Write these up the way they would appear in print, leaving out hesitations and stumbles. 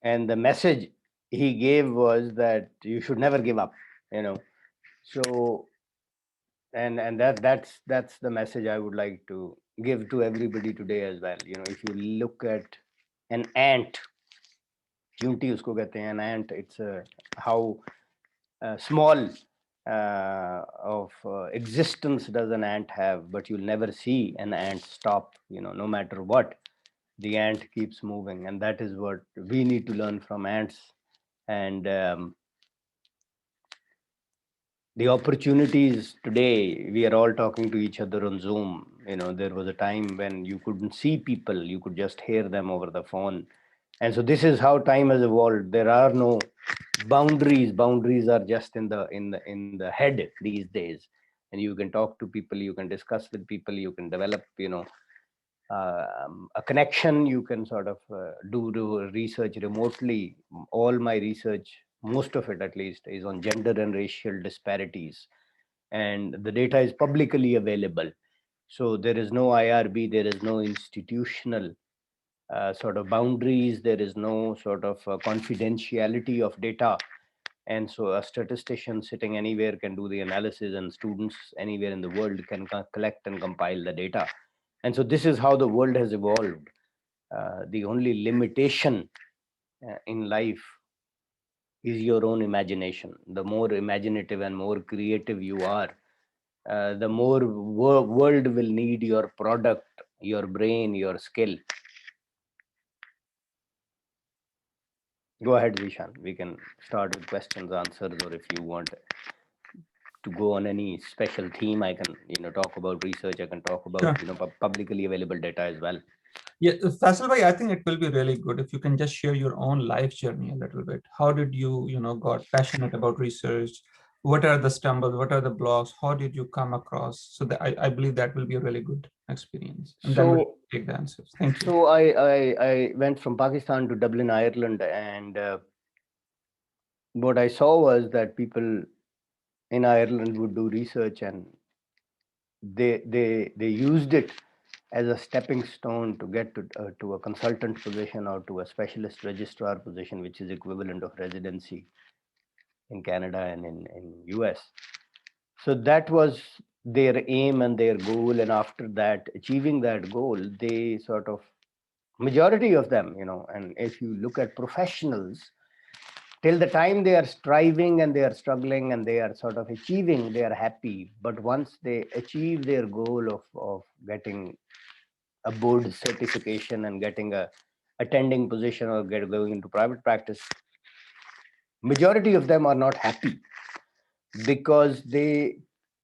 and the message he gave was that you should never give up, you know. So and that's the message I would like to give to everybody today as well. You know, if you look at an ant, चींटी उसको कहते हैं, an ant, it's a how small of existence does an ant have, but you'll never see an ant stop, you know, no matter what. The ant keeps moving, and that is what we need to learn from ants. And the opportunities today, we are all talking to each other on Zoom. You know, there was a time when you couldn't see people, you could just hear them over the phone. And so this is how time has evolved. There are no boundaries are just in the head these days. And you can talk to people, you can discuss with people, you can develop, you know, a connection. You can sort of do research remotely. All my research, most of it at least, is on gender and racial disparities, and the data is publicly available. So there is no IRB, there is no institutional sort of boundaries, there is no sort of confidentiality of data. And so a statistician sitting anywhere can do the analysis, and students anywhere in the world can collect and compile the data. And so this is how the world has evolved. The only limitation in life is your own imagination. The more imaginative and more creative you are, the more world will need your product, your brain, your skill. Go ahead, Zishan. We can start with questions, answers, or if you want to go on any special theme, I can, you know, talk about research. I can talk about, Sure. you know, publicly available data as well. Yeah, Faisal bhai, I think it will be really good if you can just share your own life journey a little bit. How did you, got passionate about research? What are the stumbles? What are the blocks? How did you come across? So that I believe that will be a really good experience. And then we'll So, take the answers. Thank you. so I went from Pakistan to Dublin, Ireland, and what I saw was that people in Ireland would do research, and they used it as a stepping stone to get to a consultant position or to a specialist registrar position, which is equivalent of residency in Canada and in US. So that was their aim and their goal. And after that, achieving that goal, they sort of, majority of them, you know, and if you look at professionals, till the time they are striving and they are struggling and they are sort of achieving, they are happy. But once they achieve their goal of getting a board certification and getting a attending position or going into private practice, majority of them are not happy, because they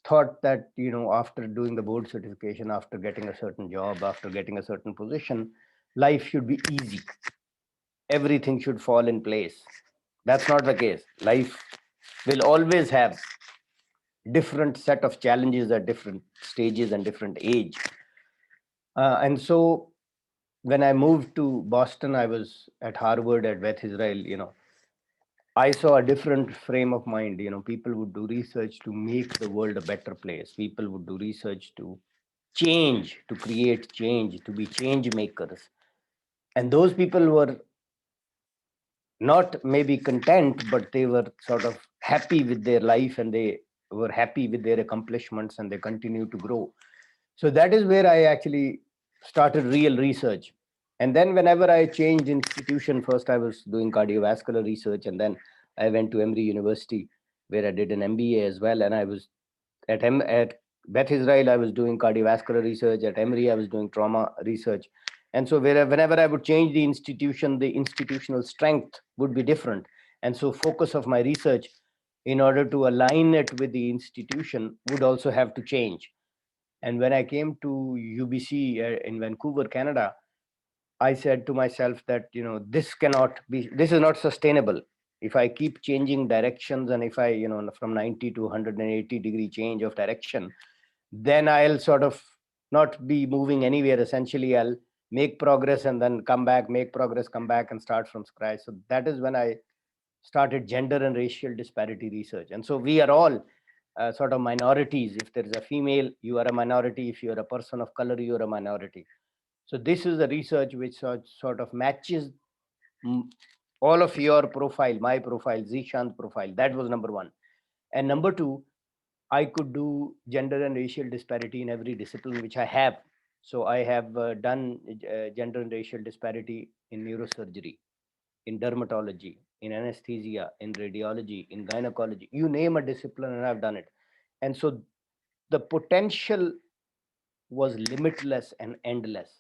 thought that, you know, after doing the board certification, after getting a certain job, after getting a certain position, life should be easy, everything should fall in place. That's not the case. Life will always have different set of challenges at different stages and different age. And so when I moved to Boston, I was at Harvard at Beth Israel, you know, I saw a different frame of mind. You know, people would do research to make the world a better place. People would do research to change, to create change, to be change makers. And those people were not maybe content, but they were sort of happy with their life, and they were happy with their accomplishments, and they continue to grow. So that is where I actually started real research. And then whenever I changed institution, first I was doing cardiovascular research, and then I went to Emory University, where I did an MBA as well. And I was at Beth Israel, I was doing cardiovascular research. At Emory, I was doing trauma research. And so whenever I would change the institution, the institutional strength would be different. And so focus of my research, in order to align it with the institution, would also have to change. And when I came to UBC in Vancouver, Canada, I said to myself that, you know, this cannot be, this is not sustainable. If I keep changing directions, and if I, you know, from 90 to 180-degree change of direction, then I'll sort of not be moving anywhere. Essentially, I'll make progress and then come back, make progress, come back, and start from scratch. So that is when I started gender and racial disparity research. And so we are all sort of minorities. If there is a female, you are a minority. If you are a person of color, you are a minority. So this is the research which sort of matches all of your profile, my profile, Zishan's profile. That was number one. And number two, I could do gender and racial disparity in every discipline which I have. So I have done gender and racial disparity in neurosurgery, in dermatology, in anesthesia, in radiology, in gynecology. You name a discipline, and I've done it. And so the potential was limitless and endless.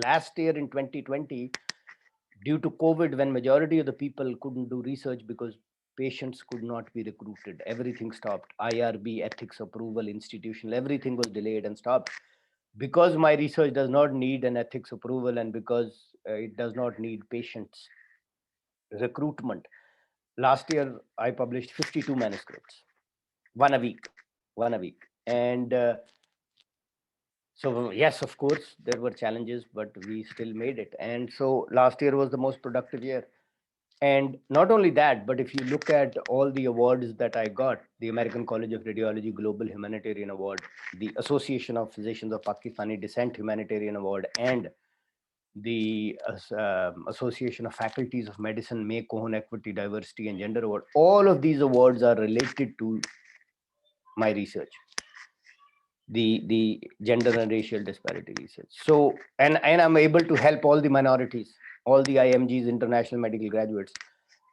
Last year in 2020, due to COVID, when majority of the people couldn't do research because patients could not be recruited, everything stopped. IRB, ethics approval, institutional, everything was delayed and stopped. Because my research does not need an ethics approval, and because it does not need patients recruitment, last year I published 52 manuscripts, one a week, one a week. And so yes, of course there were challenges, but we still made it. And so last year was the most productive year. And not only that, but if you look at all the awards that I got, the American College of Radiology Global Humanitarian Award, the Association of Physicians of Pakistani Descent Humanitarian Award, and the Association of Faculties of Medicine May Cohen Equity, Diversity and Gender Award, all of these awards are related to my research, the gender and racial disparity research. So, and I'm able to help all the minorities, all the IMGs, international medical graduates,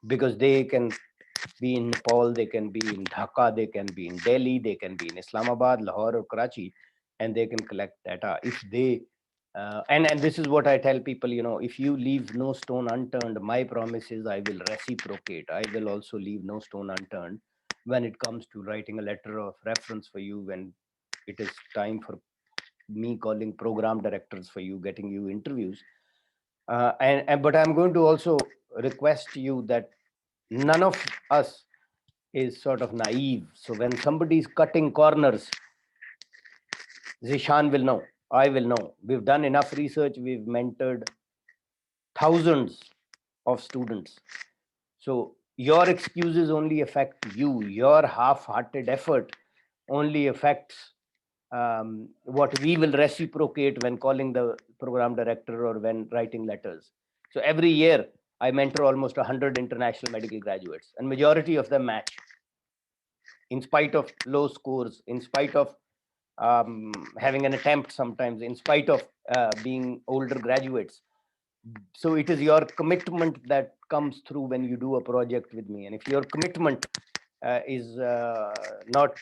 because they can be in Nepal, they can be in Dhaka, they can be in Delhi, they can be in Islamabad, Lahore, or Karachi, and they can collect data. If they and this is what I tell people, you know, if you leave no stone unturned, my promise is I will reciprocate. I will also leave no stone unturned when it comes to writing a letter of reference for you, when it is time for me calling program directors for you, getting you interviews. And but I'm going to also request you that none of us is sort of naive. So when somebody is cutting corners, Zishan will know, I will know. We've done enough research, we've mentored thousands of students. So your excuses only affect you. Your half-hearted effort only affects what we will reciprocate when calling the program director or when writing letters. So every year I mentor almost 100 international medical graduates, and majority of them match in spite of low scores, in spite of having an attempt sometimes, in spite of being older graduates. So it is your commitment that comes through when you do a project with me. And if your commitment is not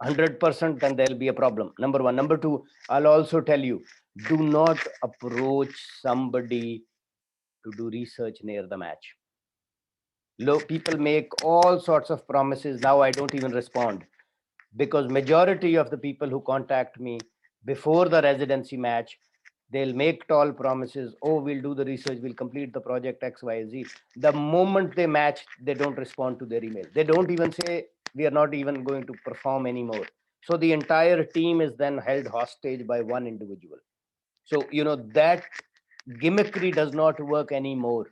100%, then there'll be a problem. Number one. Number two, I'll also tell you, do not approach somebody to do research near the match. People make all sorts of promises. Now I don't even respond, because majority of the people who contact me before the residency match, they'll make tall promises. Oh, we'll do the research, we'll complete the project XYZ. The moment they match, they don't respond to their email. They don't even say we are not even going to perform anymore. So the entire team is then held hostage by one individual. So you know that gimmickry does not work anymore.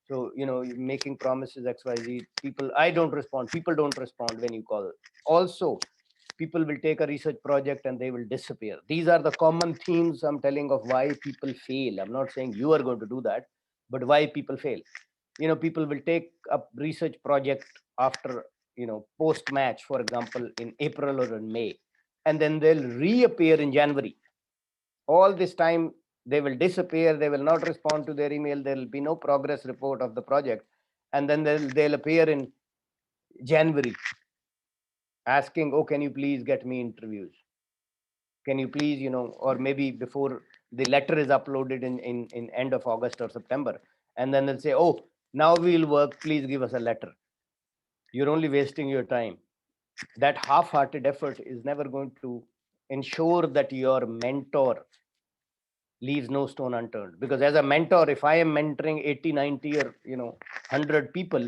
So, you know, making promises XYZ, people, I don't respond. People don't respond when you call. Also, people will take a research project and they will disappear. These are the common themes I'm telling of why people fail. I'm not saying you are going to do that, but why people fail. You know, people will take a research project after, you know, post match, for example, in April or in May, and then they'll reappear in January. All this time they will disappear, they will not respond to their email, there will be no progress report of the project, and then they'll appear in January asking, oh, can you please get me interviews, can you please, you know, or maybe before the letter is uploaded in end of August or September, and then they'll say, oh, now we'll work, please give us a letter. You're only wasting your time. That half-hearted effort is never going to ensure that your mentor leaves no stone unturned. Because as a mentor, if I am mentoring 80, 90, or 100 people,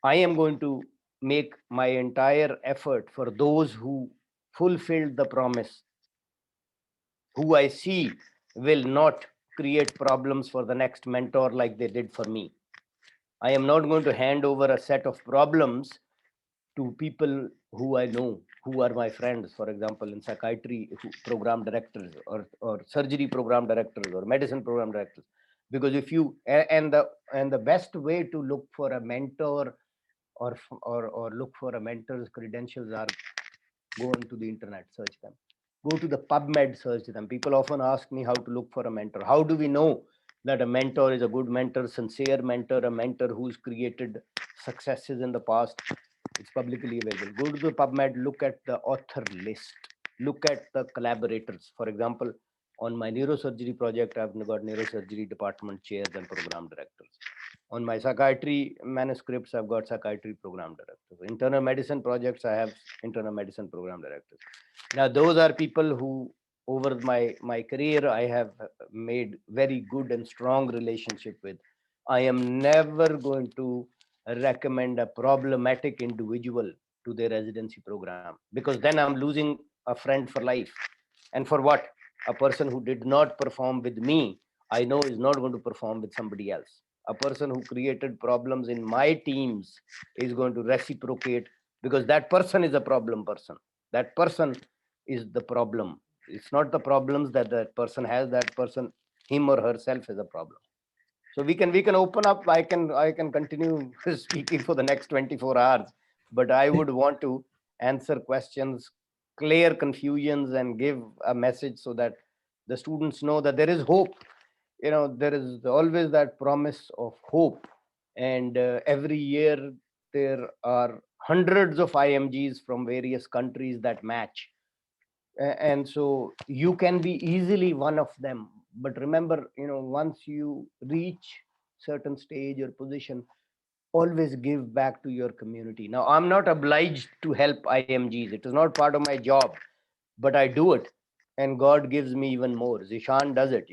I am going to make my entire effort for those who fulfilled the promise, who I see will not create problems for the next mentor like they did for me. I am not going to hand over a set of problems to people who I know, who are my friends, for example, in psychiatry program directors, or surgery program directors, or medicine program directors. Because if you and the best way to look for a mentor or look for a mentor's credentials are go onto the internet, search them. Go to the PubMed, search them. People often ask me how to look for a mentor. How do we know that a mentor is a good mentor, sincere mentor, a mentor who's created successes in the past? It's publicly available. Go to the PubMed, look at the author list, look at the collaborators. For example, on my neurosurgery project, I've got neurosurgery department chairs and program directors. On my psychiatry manuscripts, I've got psychiatry program directors. Internal medicine projects, I have internal medicine program directors. Now, those are people who, over my career, I have made very good and strong relationship with. I am never going to recommend a problematic individual to their residency program, because then I'm losing a friend for life. And for what? A person who did not perform with me, I know is not going to perform with somebody else. A person who created problems in my teams is going to reciprocate, because that person is a problem person. That person is the problem. It's not the problems that that person has. That person, him or herself, is a problem. So we can open up. I can continue speaking for the next 24 hours, but I would want to answer questions, clear confusions, and give a message so that the students know that there is hope. There is always that promise of hope, and every year there are hundreds of IMGs from various countries that match. And so you can be easily one of them. But remember, once you reach certain stage or position, always give back to your community. Now, I'm not obliged to help IMGs. It is not part of my job, but I do it, and God gives me even more. Zishan does it,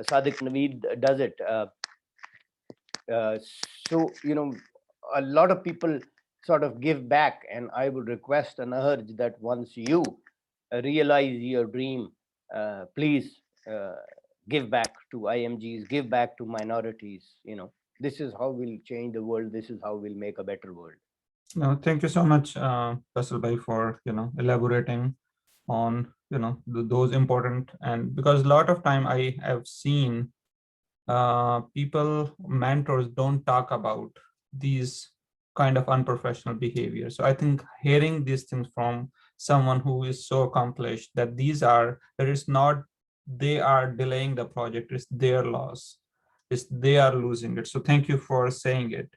Sadiq Naveed does it. Uh, so, a lot of people sort of give back, and I would request and urge that once you realize your dream, please give back to IMGs, give back to minorities. This is how we'll change the world. This is how we'll make a better world. No, thank you so much, Faisal Bhai, for elaborating on those important. And because a lot of time I have seen people, mentors don't talk about these kind of unprofessional behavior. So I think hearing these things from someone who is so accomplished, that that is not they are delaying the project, it's their loss, it's they are losing it. So thank you for saying it.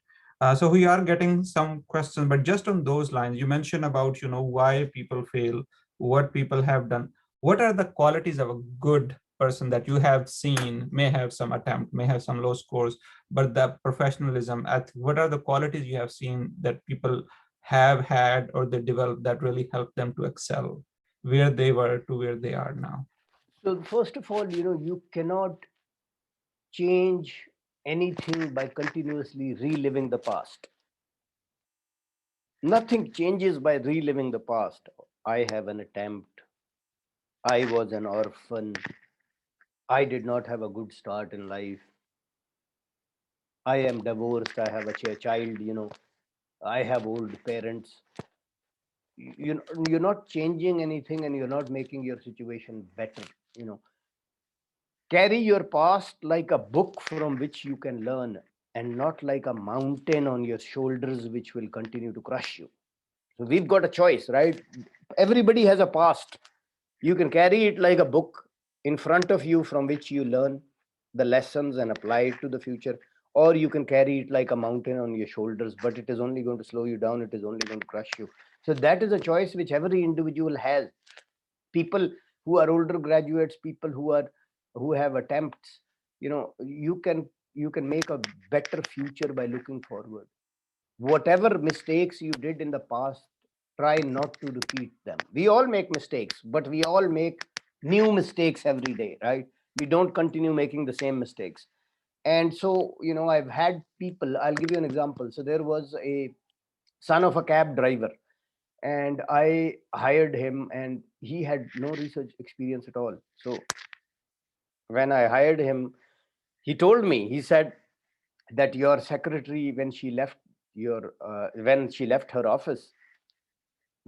So we are getting some questions, but just on those lines, you mentioned about why people fail, what people have done. What are the qualities of a good person that you have seen? May have some attempt, may have some low scores, but the professionalism, what are the qualities you have seen that people have had or they developed that really helped them to excel where they were to where they are now? So, first of all, you cannot change anything by continuously reliving the past. Nothing changes by reliving the past. I have an attempt. I was an orphan. I did not have a good start in life. I am divorced. I have a child. I have old parents. You're not changing anything, and you're not making your situation better. You know, carry your past like a book from which you can learn, and not like a mountain on your shoulders which will continue to crush you. So we've got a choice, right? Everybody has a past. You can carry it like a book in front of you from which you learn the lessons and apply it to the future, or you can carry it like a mountain on your shoulders, but it is only going to slow you down, it is only going to crush you. So that is a choice which every individual has. People who are older graduates, people who have attempts, you can make a better future by looking forward. Whatever mistakes you did in the past, try not to repeat them. We all make mistakes, but we all make new mistakes every day, right? We don't continue making the same mistakes. And so, I've had people, I'll give you an example. So there was a son of a cab driver, and I hired him, and he had no research experience at all. So when I hired him, he told me, he said that your secretary, when she left her office,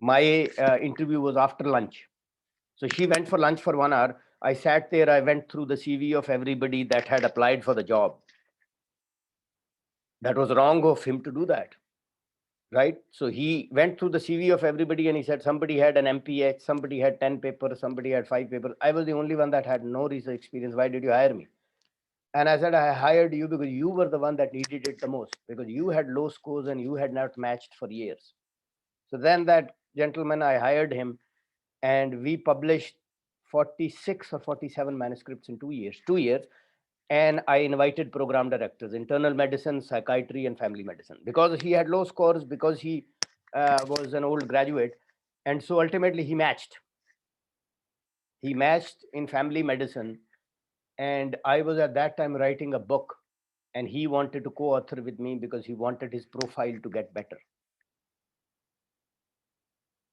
my interview was after lunch. So she went for lunch for 1 hour. I sat there, I went through the CV of everybody that had applied for the job. That was wrong of him to do that, right? So he went through the CV of everybody and he said, somebody had an MPH, somebody had 10 papers, somebody had 5 papers. I was the only one that had no research experience. Why did you hire me? And I said, I hired you because you were the one that needed it the most, because you had low scores and you had not matched for years. So then that gentleman, I hired him, and we published 46 or 47 manuscripts in 2 years. 2 years. And I invited program directors, internal medicine, psychiatry, and family medicine, because he had low scores, because he was an old graduate. And so ultimately he matched. He matched in family medicine. And I was at that time writing a book, and he wanted to co-author with me because he wanted his profile to get better.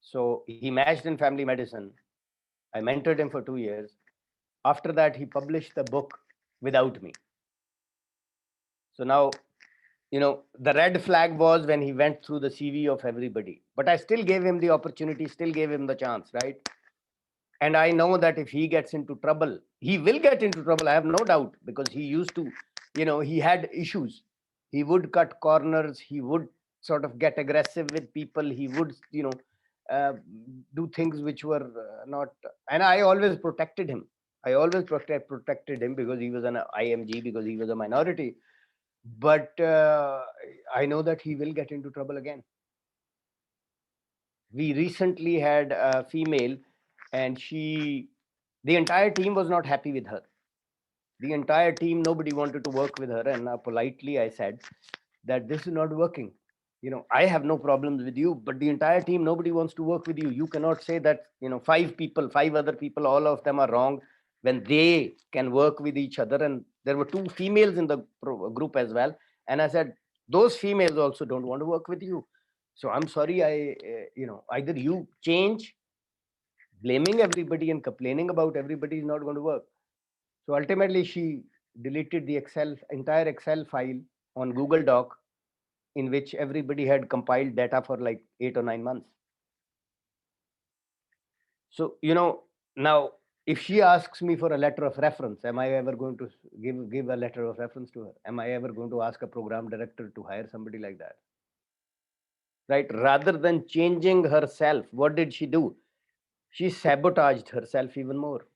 So he matched in family medicine. I mentored him for 2 years. After that, he published the book without me. So now, the red flag was when he went through the CV of everybody. But I still gave him the opportunity, still gave him the chance, right? And I know that if he gets into trouble, he will get into trouble. I have no doubt, because he used to, he had issues. He would cut corners. He would sort of get aggressive with people. He would, do things which were not. And I always protected him. I always protected him because he was an IMG, because he was a minority. But I know that he will get into trouble again. We recently had a female, and the entire team was not happy with her. The entire team, nobody wanted to work with her. And politely I said that this is not working. I have no problems with you, but the entire team, nobody wants to work with you. You cannot say that, 5 other people, all of them are wrong, when they can work with each other. And there were 2 females in the group as well. And I said, those females also don't want to work with you. So I'm sorry, either you change. Blaming everybody and complaining about everybody is not going to work. So ultimately, she deleted the entire Excel file on Google Doc, in which everybody had compiled data for like 8 or 9 months. So, now if she asks me for a letter of reference, am I ever going to give a letter of reference to her? Am I ever going to ask a program director to hire somebody like that? Right? Rather than changing herself, what did she do? She sabotaged herself even more.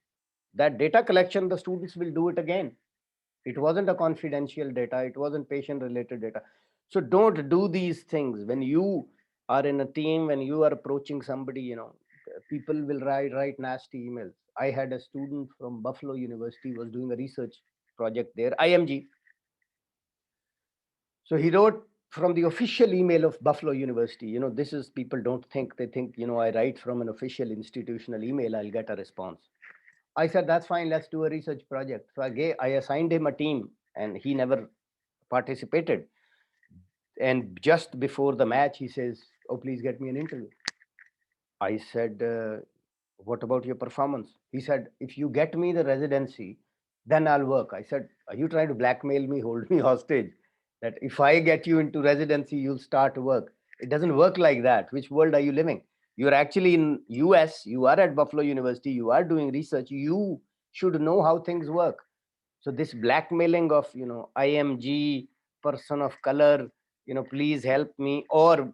That data collection, the students will do it again. It wasn't a confidential data. It wasn't patient related data. So don't do these things. When you are in a team, when you are approaching somebody, people will write nasty emails. I had a student from Buffalo University was doing a research project there, IMG. So he wrote from the official email of Buffalo University. This is, people don't think, they think, I write from an official institutional email, I'll get a response. I said, that's fine, let's do a research project. So I assigned him a team, and he never participated. And just before the match, he says, oh, please get me an interview. I said, what about your performance? He said, if you get me the residency, then I'll work. I said, are you trying to blackmail me, hold me hostage? That if I get you into residency, you'll start work. It doesn't work like that. Which world are you living? You're actually in US, you are at Buffalo University, you are doing research, you should know how things work. So this blackmailing of, IMG, person of color, please help me, or,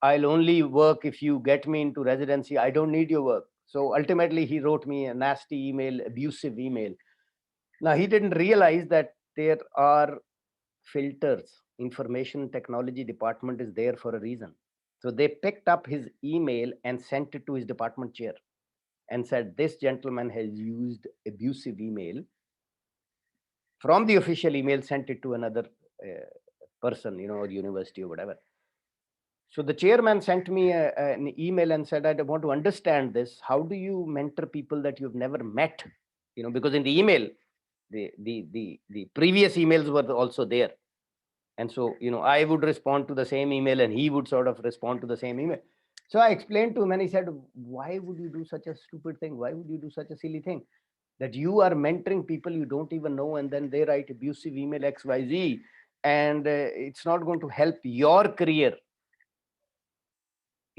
I'll only work if you get me into residency. I don't need your work. So ultimately, he wrote me a nasty email, abusive email. Now, he didn't realize that there are filters. Information technology department is there for a reason. So they picked up his email and sent it to his department chair and said, this gentleman has used abusive email from the official email, sent it to another person, or university or whatever. So the chairman sent me an email and said, I want to understand this. How do you mentor people that you've never met? Because in the email, the previous emails were also there. And so, I would respond to the same email, and he would sort of respond to the same email. So I explained to him, and he said, why would you do such a stupid thing? Why would you do such a silly thing? That you are mentoring people you don't even know, and then they write abusive email XYZ, and it's not going to help your career.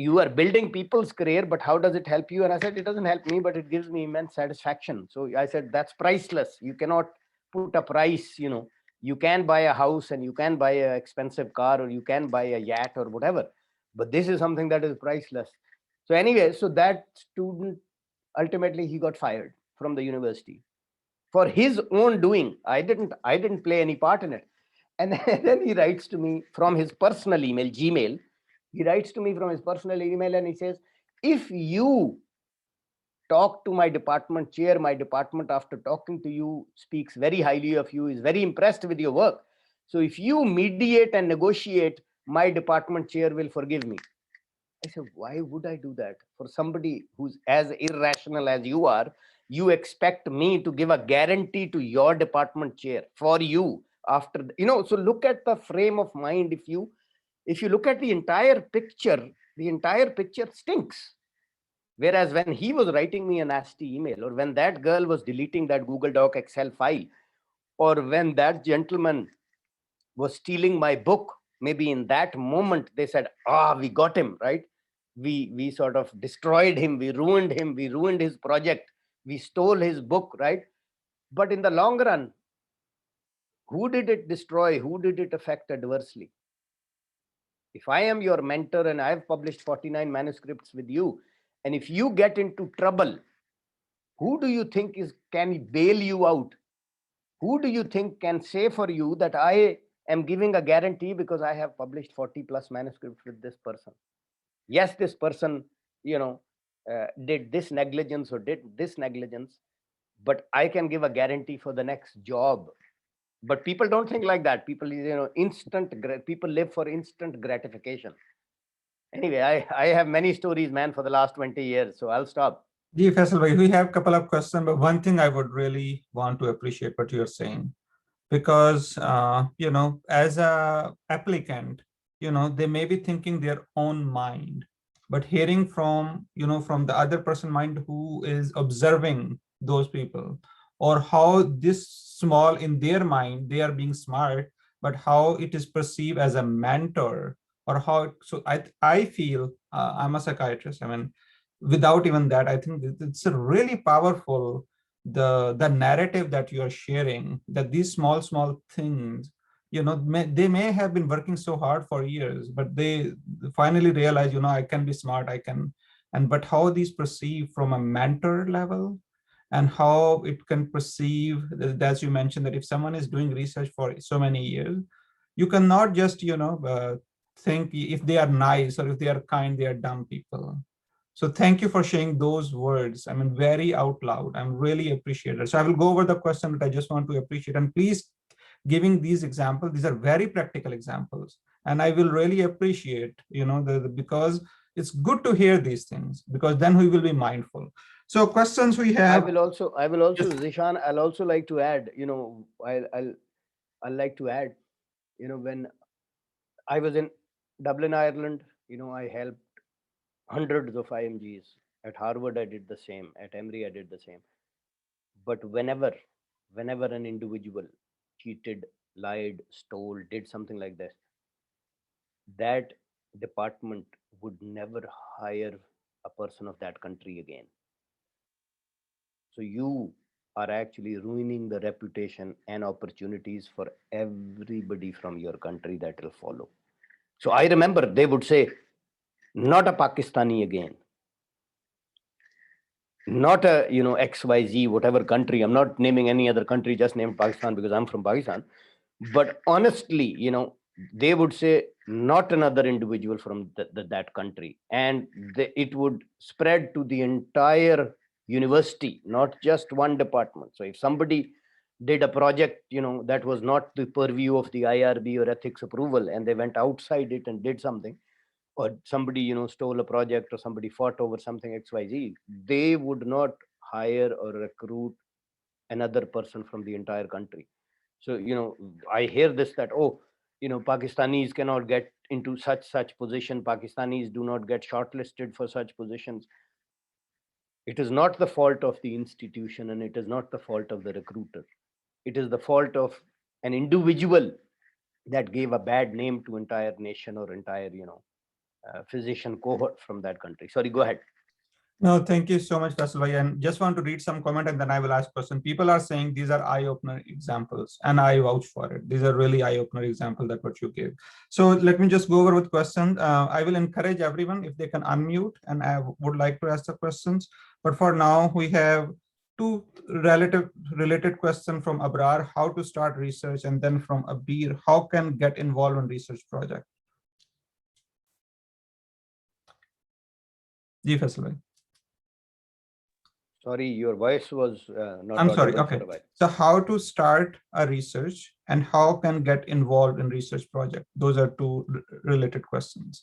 you are building people's career, but how does it help you? And I said, it doesn't help me, but it gives me immense satisfaction. So I said, that's priceless. You cannot put a price, you can buy a house and you can buy an expensive car, or you can buy a yacht or whatever, but this is something that is priceless. So anyway, so that student, ultimately he got fired from the university for his own doing. I didn't play any part in it. And then he writes to me from his personal email, Gmail. He writes to me from his personal email and he says, if you talk to my department chair, my department, after talking to you, speaks very highly of you, is very impressed with your work. So if you mediate and negotiate, my department chair will forgive me. I said, why would I do that? For somebody who's as irrational as you are, you expect me to give a guarantee to your department chair for you after, so look at the frame of mind. If you look at the entire picture stinks. Whereas when he was writing me a nasty email, or when that girl was deleting that Google Doc Excel file, or when that gentleman was stealing my book, maybe in that moment they said, we got him, right? We sort of destroyed him, we ruined his project, we stole his book, right? But in the long run, who did it destroy? Who did it affect adversely? If I am your mentor and I have published 49 manuscripts with you, and if you get into trouble, who do you think can bail you out? Who do you think can say for you that I am giving a guarantee because I have published 40 plus manuscripts with this person? Yes, this person, did this negligence or did this negligence, but I can give a guarantee for the next job. But people don't think like that. People, people live for instant gratification. Anyway, I have many stories, man, for the last 20 years. So I'll stop. Ji Faisal bhai, we have a couple of questions, but one thing I would really want to appreciate what you're saying, because as a applicant, they may be thinking their own mind, but hearing from the other person mind who is observing those people, or how this small in their mind they are being smart, but how it is perceived as a mentor, or how so I feel I'm a psychiatrist. I mean, without even that, I think it's a really powerful, the narrative that you are sharing, that these small things, they may have been working so hard for years, but they finally realize, I can be smart, I can. And but how these perceive from a mentor level, and how it can perceive, as you mentioned, that if someone is doing research for so many years, you cannot just think if they are nice or if they are kind, they are dumb people. So thank you for sharing those words. I mean, very out loud. I'm really appreciated. So I will go over the question that I just want to appreciate. And please, giving these examples, these are very practical examples. And I will really appreciate, because it's good to hear these things, because then we will be mindful. So questions we have. I will also, Yes. Zishan, I'll also like to add, I'll like to add, when I was in Dublin, Ireland, I helped hundreds of IMGs. At Harvard, I did the same. At Emory, I did the same. But whenever an individual cheated, lied, stole, did something like this, that department would never hire a person of that country again. So you are actually ruining the reputation and opportunities for everybody from your country that will follow. So I remember they would say, not a Pakistani again, not a XYZ, whatever country. I'm not naming any other country, just named Pakistan because I'm from Pakistan. But honestly, they would say not another individual from that country, and it would spread to the entire university, not just one department. So if somebody did a project that was not the purview of the IRB or ethics approval, and they went outside it and did something, or somebody stole a project, or somebody fought over something XYZ, they would not hire or recruit another person from the entire country. So I hear this, that Pakistanis cannot get into such position, Pakistanis do not get shortlisted for such positions. It is not the fault of the institution, and it is not the fault of the recruiter. It is the fault of an individual that gave a bad name to entire nation or entire physician cohort from that country. Sorry, go ahead. No, thank you so much, Faisal bhai. And just want to read some comment and then I will ask question. People are saying these are eye-opener examples and I vouch for it. These are really eye-opener example that what you gave. So let me just go over with questions. I will encourage everyone if they can unmute and I would like to ask the questions. But for now, we have two related questions from Abrar, how to start research, and then from Abir, how can get involved in research project. Ji Faisal bhai. Sorry, your voice was not I'm sorry. audible Okay. for a while. So how to start a research and how can get involved in research project? Those are two related questions.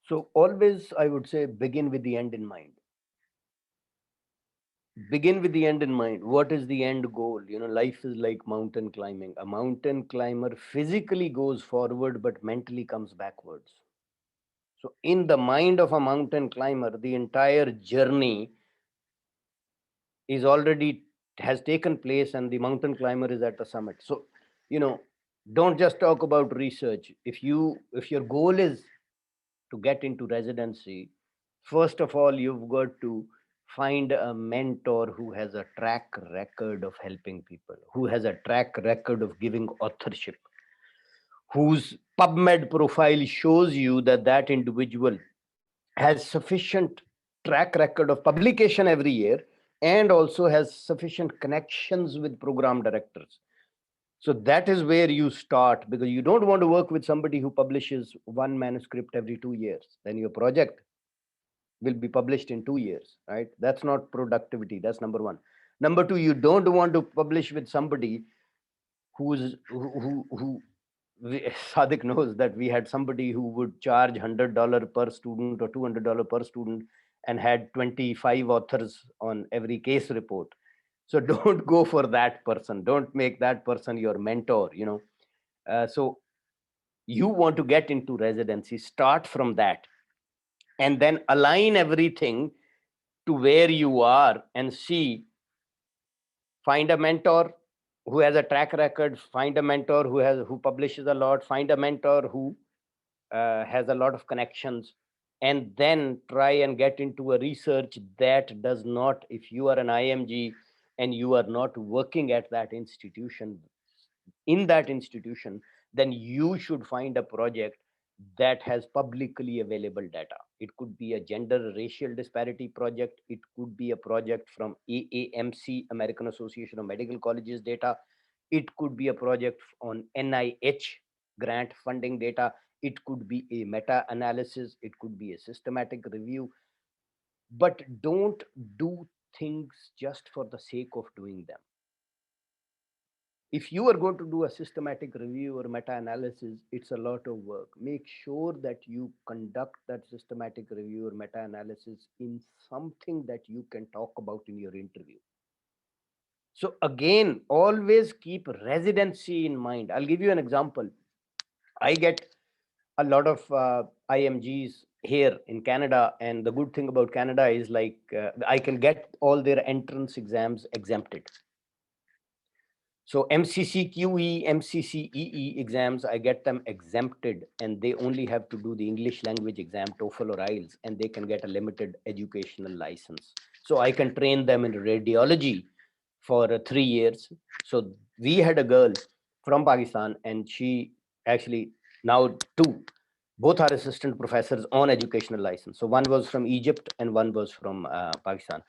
So always, I would say, begin with the end in mind. Begin with the end in mind. What is the end goal? Life is like mountain climbing. A mountain climber physically goes forward, but mentally comes backwards. So in the mind of a mountain climber, the entire journey is already has taken place and the mountain climber is at the summit. So, don't just talk about research. If your goal is to get into residency, first of all, you've got to find a mentor who has a track record of helping people, who has a track record of giving authorship, whose PubMed profile shows you that that individual has sufficient track record of publication every year and also has sufficient connections with program directors. So that is where you start, because you don't want to work with somebody who publishes one manuscript every 2 years. Then your project will be published in 2 years, right? That's not productivity. That's number one. Number two, you don't want to publish with somebody who Sadiq knows that we had somebody who would charge $100 per student or $200 per student and had 25 authors on every case report. So don't go for that person. Don't make that person your mentor. So you want to get into residency, start from that, and then align everything to where you are and see. Find a mentor who has a track record. Find a mentor who publishes a lot. Find a mentor who has a lot of connections, and then try and get into a research that does not, if you are an IMG and you are not working at that institution, then you should find a project that has publicly available data. It could be a gender racial disparity project. It could be a project from AAMC, American Association of Medical Colleges data. It could be a project on NIH grant funding data. It could be a meta-analysis. It could be a systematic review. But don't do things just for the sake of doing them. If you are going to do a systematic review or meta-analysis, it's a lot of work. Make sure that you conduct that systematic review or meta-analysis in something that you can talk about in your interview. So again, always keep residency in mind. I'll give you an example. I get a lot of IMGs here in Canada, and the good thing about Canada is I can get all their entrance exams exempted. So MCCQE, MCCEE exams, I get them exempted, and they only have to do the English language exam, TOEFL or IELTS, and they can get a limited educational license. So I can train them in radiology for 3 years. So we had a girl from Pakistan, and she actually now two, both are assistant professors on educational license. So one was from Egypt and one was from Pakistan.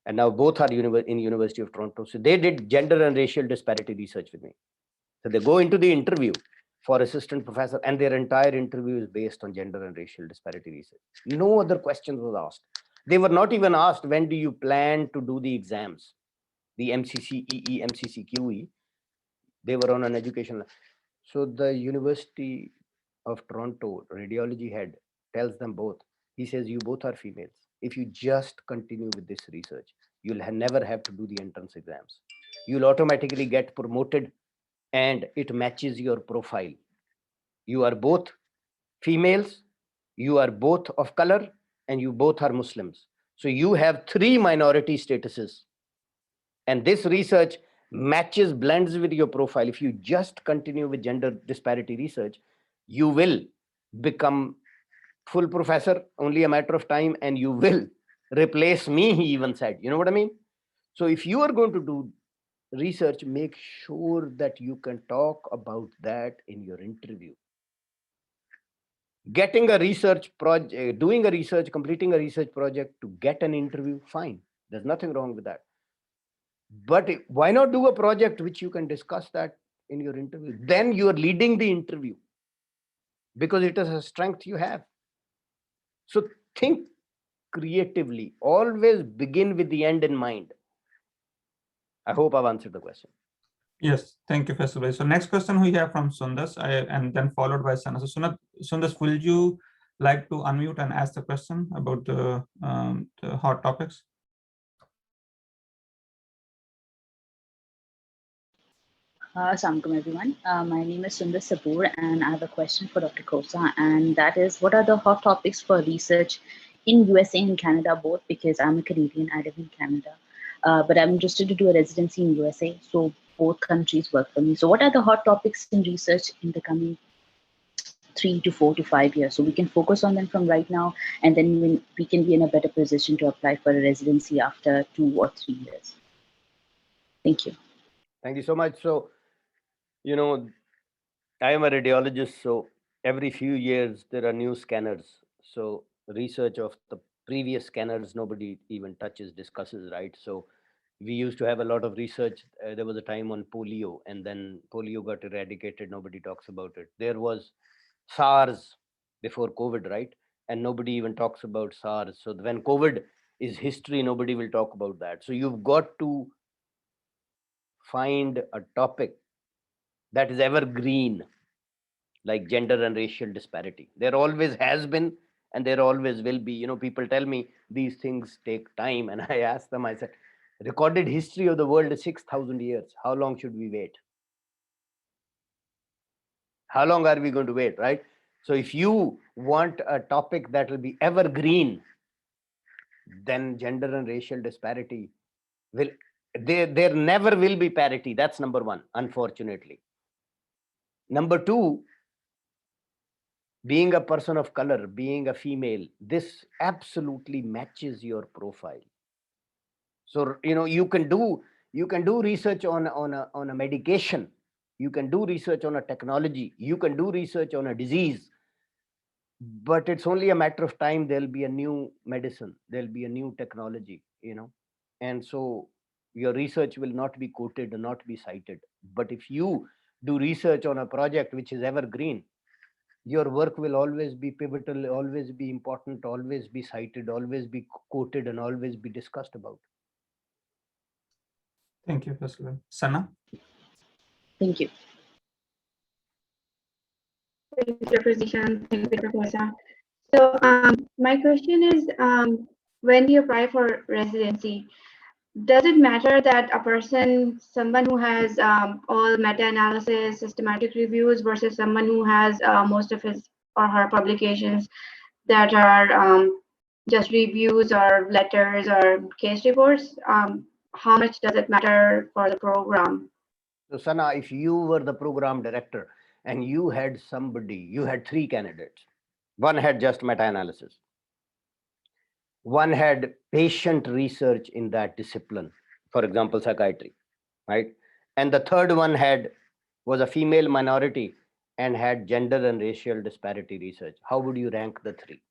And now both are in University of Toronto. So they did gender and racial disparity research with me. So they go into the interview for assistant professor, and their entire interview is based on gender and racial disparity research. No other questions was asked. They were not even asked, when do you plan to do the exams? The MCCEE, MCCQE, they were on an educational. So the University of Toronto radiology head tells them both. He says, you both are females. If you just continue with this research, you'll never have to do the entrance exams. You'll automatically get promoted, and it matches your profile. You are both females, you are both of color, and you both are Muslims. So you have 3 minority statuses. And this research blends with your profile. If you just continue with gender disparity research, you will become full professor, only a matter of time, and you will replace me, he even said. You know what I mean? So if you are going to do research, make sure that you can talk about that in your interview. Getting a research project, doing a research, completing a research project to get an interview, fine. There's nothing wrong with that. But why not do a project which you can discuss that in your interview? Then you are leading the interview because it is a strength you have. So think creatively. Always begin with the end in mind. I hope I've answered the question. Yes, thank you, Faisal bhai. So next question we have from Sundas, and then followed by Sana. So Sundas, will you like to unmute and ask the question about the hot topics? Assalamualaikum everyone. My name is Sundar Sapoor and I have a question for Dr. Khosa, and that is, what are the hot topics for research in USA and Canada both? Because I'm a Canadian, I live in Canada, but I'm interested to do a residency in USA, so both countries work for me. So what are the hot topics in research in the coming 3 to 4 to 5 years? So we can focus on them from right now, and then we can be in a better position to apply for a residency after 2 or 3 years. Thank you. Thank you so much. So, you know, I am a radiologist, so every few years there are new scanners. So research of the previous scanners, nobody even touches, discusses, right? So we used to have a lot of research. There was a time on polio, and then polio got eradicated. Nobody talks about it. There was SARS before COVID, right? And nobody even talks about SARS. So when COVID is history, nobody will talk about that. So you've got to find a topic that is evergreen, like gender and racial disparity. There always has been, and there always will be. You know, people tell me these things take time, and I ask them, I said, recorded history of the world is 6,000 years. How long should we wait? How long are we going to wait, right? So if you want a topic that will be evergreen, then gender and racial disparity will, there never will be parity. That's number one, unfortunately. Number two, being a person of color, being a female, this absolutely matches your profile. So, you know, you can do research on a medication, you can do research on a technology, you can do research on a disease, but it's only a matter of time. There'll be a new medicine, there'll be a new technology, you know, and so your research will not be quoted and not be cited. But if you do research on a project which is evergreen, your work will always be pivotal, always be important, always be cited, always be quoted, and always be discussed about. Thank you, Faisal. Sana? Thank you. Thank you, Dr. Zishan. Thank you, Dr. Khosa. So my question is, when you apply for residency, does it matter that a person, someone who has all meta-analysis, systematic reviews versus someone who has most of his or her publications that are just reviews or letters or case reports? How much does it matter for the program? So Sana, if you were the program director and you had somebody, you had 3 candidates. One had just meta-analysis. One had patient research in that discipline, for example, psychiatry, right? And the third one was a female minority and had gender and racial disparity research. How would you rank the 3?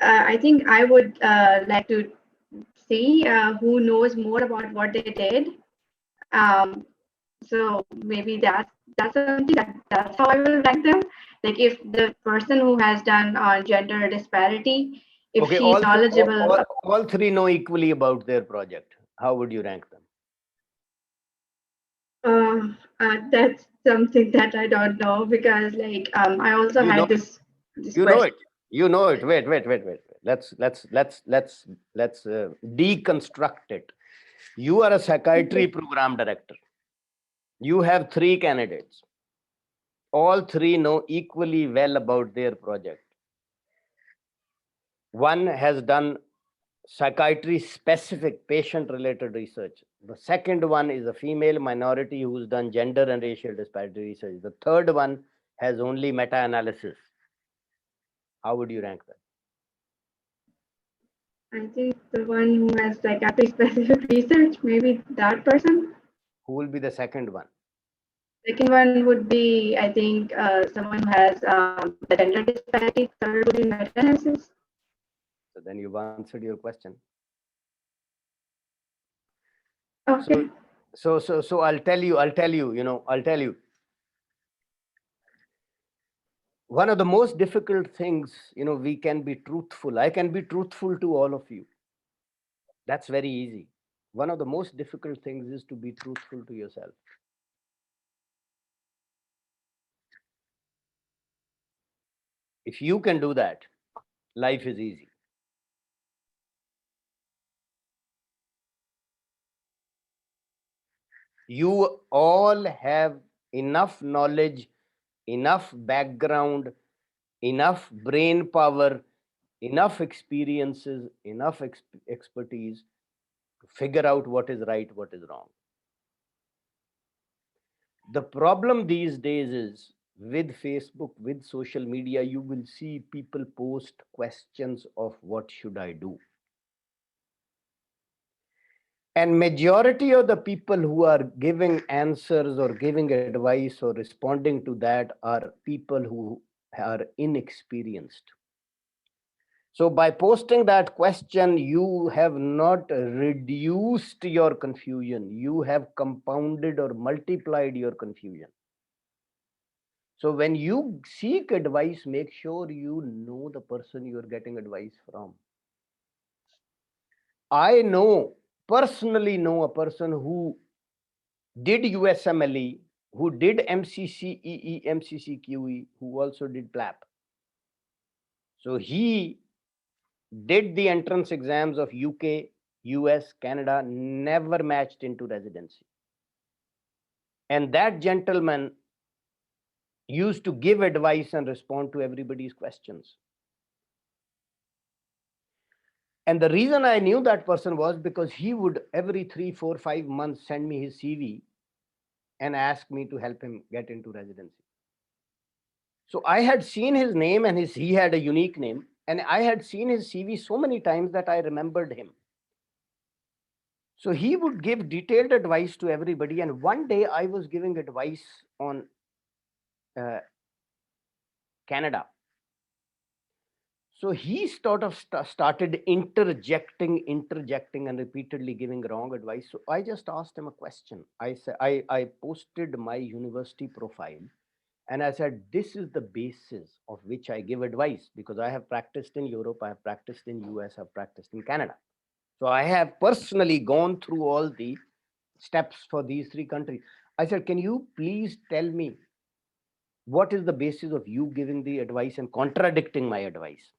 I think I would like to see who knows more about what they did. So maybe that's something that's how I will rank them. Like if the person who has done gender disparity, if Okay, she's knowledgeable. all 3 know equally about their project. How would you rank them? That's something that I don't know, because like I also had this you question. know it. You know it. Wait. Let's deconstruct it. You are a psychiatry program director. You have 3 candidates. All 3 know equally well about their project. One has done psychiatry specific patient related research. The second one is a female minority who's done gender and racial disparity research. The third one has only meta-analysis. How would you rank that? I think the one who has like actually specific research, maybe that person. Who will be the second one? Second one would be, I think, someone who has the gender disparity. Third would be meta-analysis. So then you've answered your question. Okay. So I'll tell you. One of the most difficult things, we can be truthful. I can be truthful to all of you. That's very easy. One of the most difficult things is to be truthful to yourself. If you can do that, life is easy. You all have enough knowledge, enough background, enough brain power, enough experiences, enough expertise to figure out what is right, what is wrong. The problem these days is with Facebook, with social media, you will see people post questions of what should I do? And majority of the people who are giving answers or giving advice or responding to that are people who are inexperienced. So by posting that question, you have not reduced your confusion. You have compounded or multiplied your confusion. So when you seek advice, make sure you know the person you are getting advice from. I personally know a person who did USMLE, who did MCCEE, MCCQE, who also did PLAP. So he did the entrance exams of UK, US, Canada, never matched into residency. And that gentleman used to give advice and respond to everybody's questions. And the reason I knew that person was because he would every 3, 4, 5 months send me his CV and ask me to help him get into residency. So I had seen his name and he had a unique name. And I had seen his CV so many times that I remembered him. So he would give detailed advice to everybody. And one day I was giving advice on Canada. So he sort of started interjecting and repeatedly giving wrong advice. So I just asked him a question. I said, I posted my university profile and I said, this is the basis of which I give advice, because I have practiced in Europe, I have practiced in US, I've practiced in Canada. So I have personally gone through all the steps for these 3 countries. I said, can you please tell me what is the basis of you giving the advice and contradicting my advice?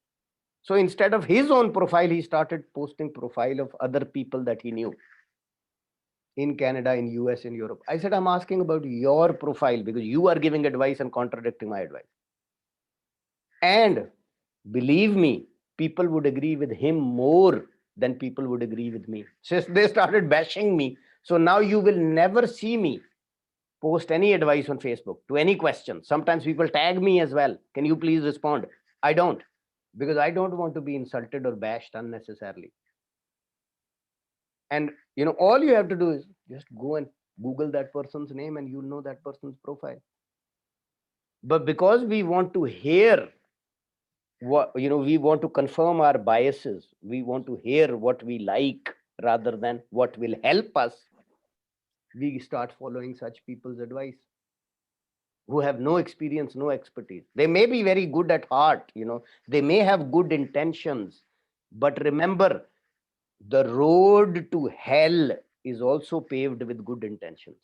So instead of his own profile, he started posting profile of other people that he knew in Canada, in US, in Europe. I said, I'm asking about your profile because you are giving advice and contradicting my advice. And believe me, people would agree with him more than people would agree with me. So they started bashing me. So now you will never see me post any advice on Facebook to any question. Sometimes people tag me as well. Can you please respond? I don't, because I don't want to be insulted or bashed unnecessarily. And all you have to do is just go and Google that person's name and you'll know that person's profile. But because we want to hear what, we want to confirm our biases, we want to hear what we like rather than what will help us, we start following such people's advice who have no experience, no expertise. They may be very good at heart, they may have good intentions, but remember, the road to hell is also paved with good intentions.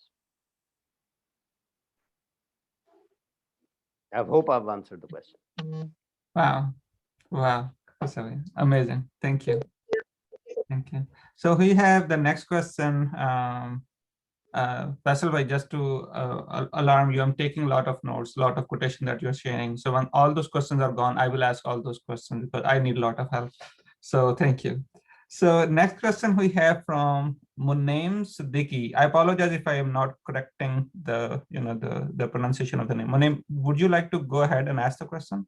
I hope I've answered the question. Wow. Amazing. Thank you. So we have the next question. Faisal, just to alarm you, I'm taking a lot of notes, a lot of quotation that you're sharing. So when all those questions are gone, I will ask all those questions because I need a lot of help. So thank you. So next question we have from Munaim Siddiqui. I apologize if I am not correcting the the pronunciation of the name. Munaim, would you like to go ahead and ask the question?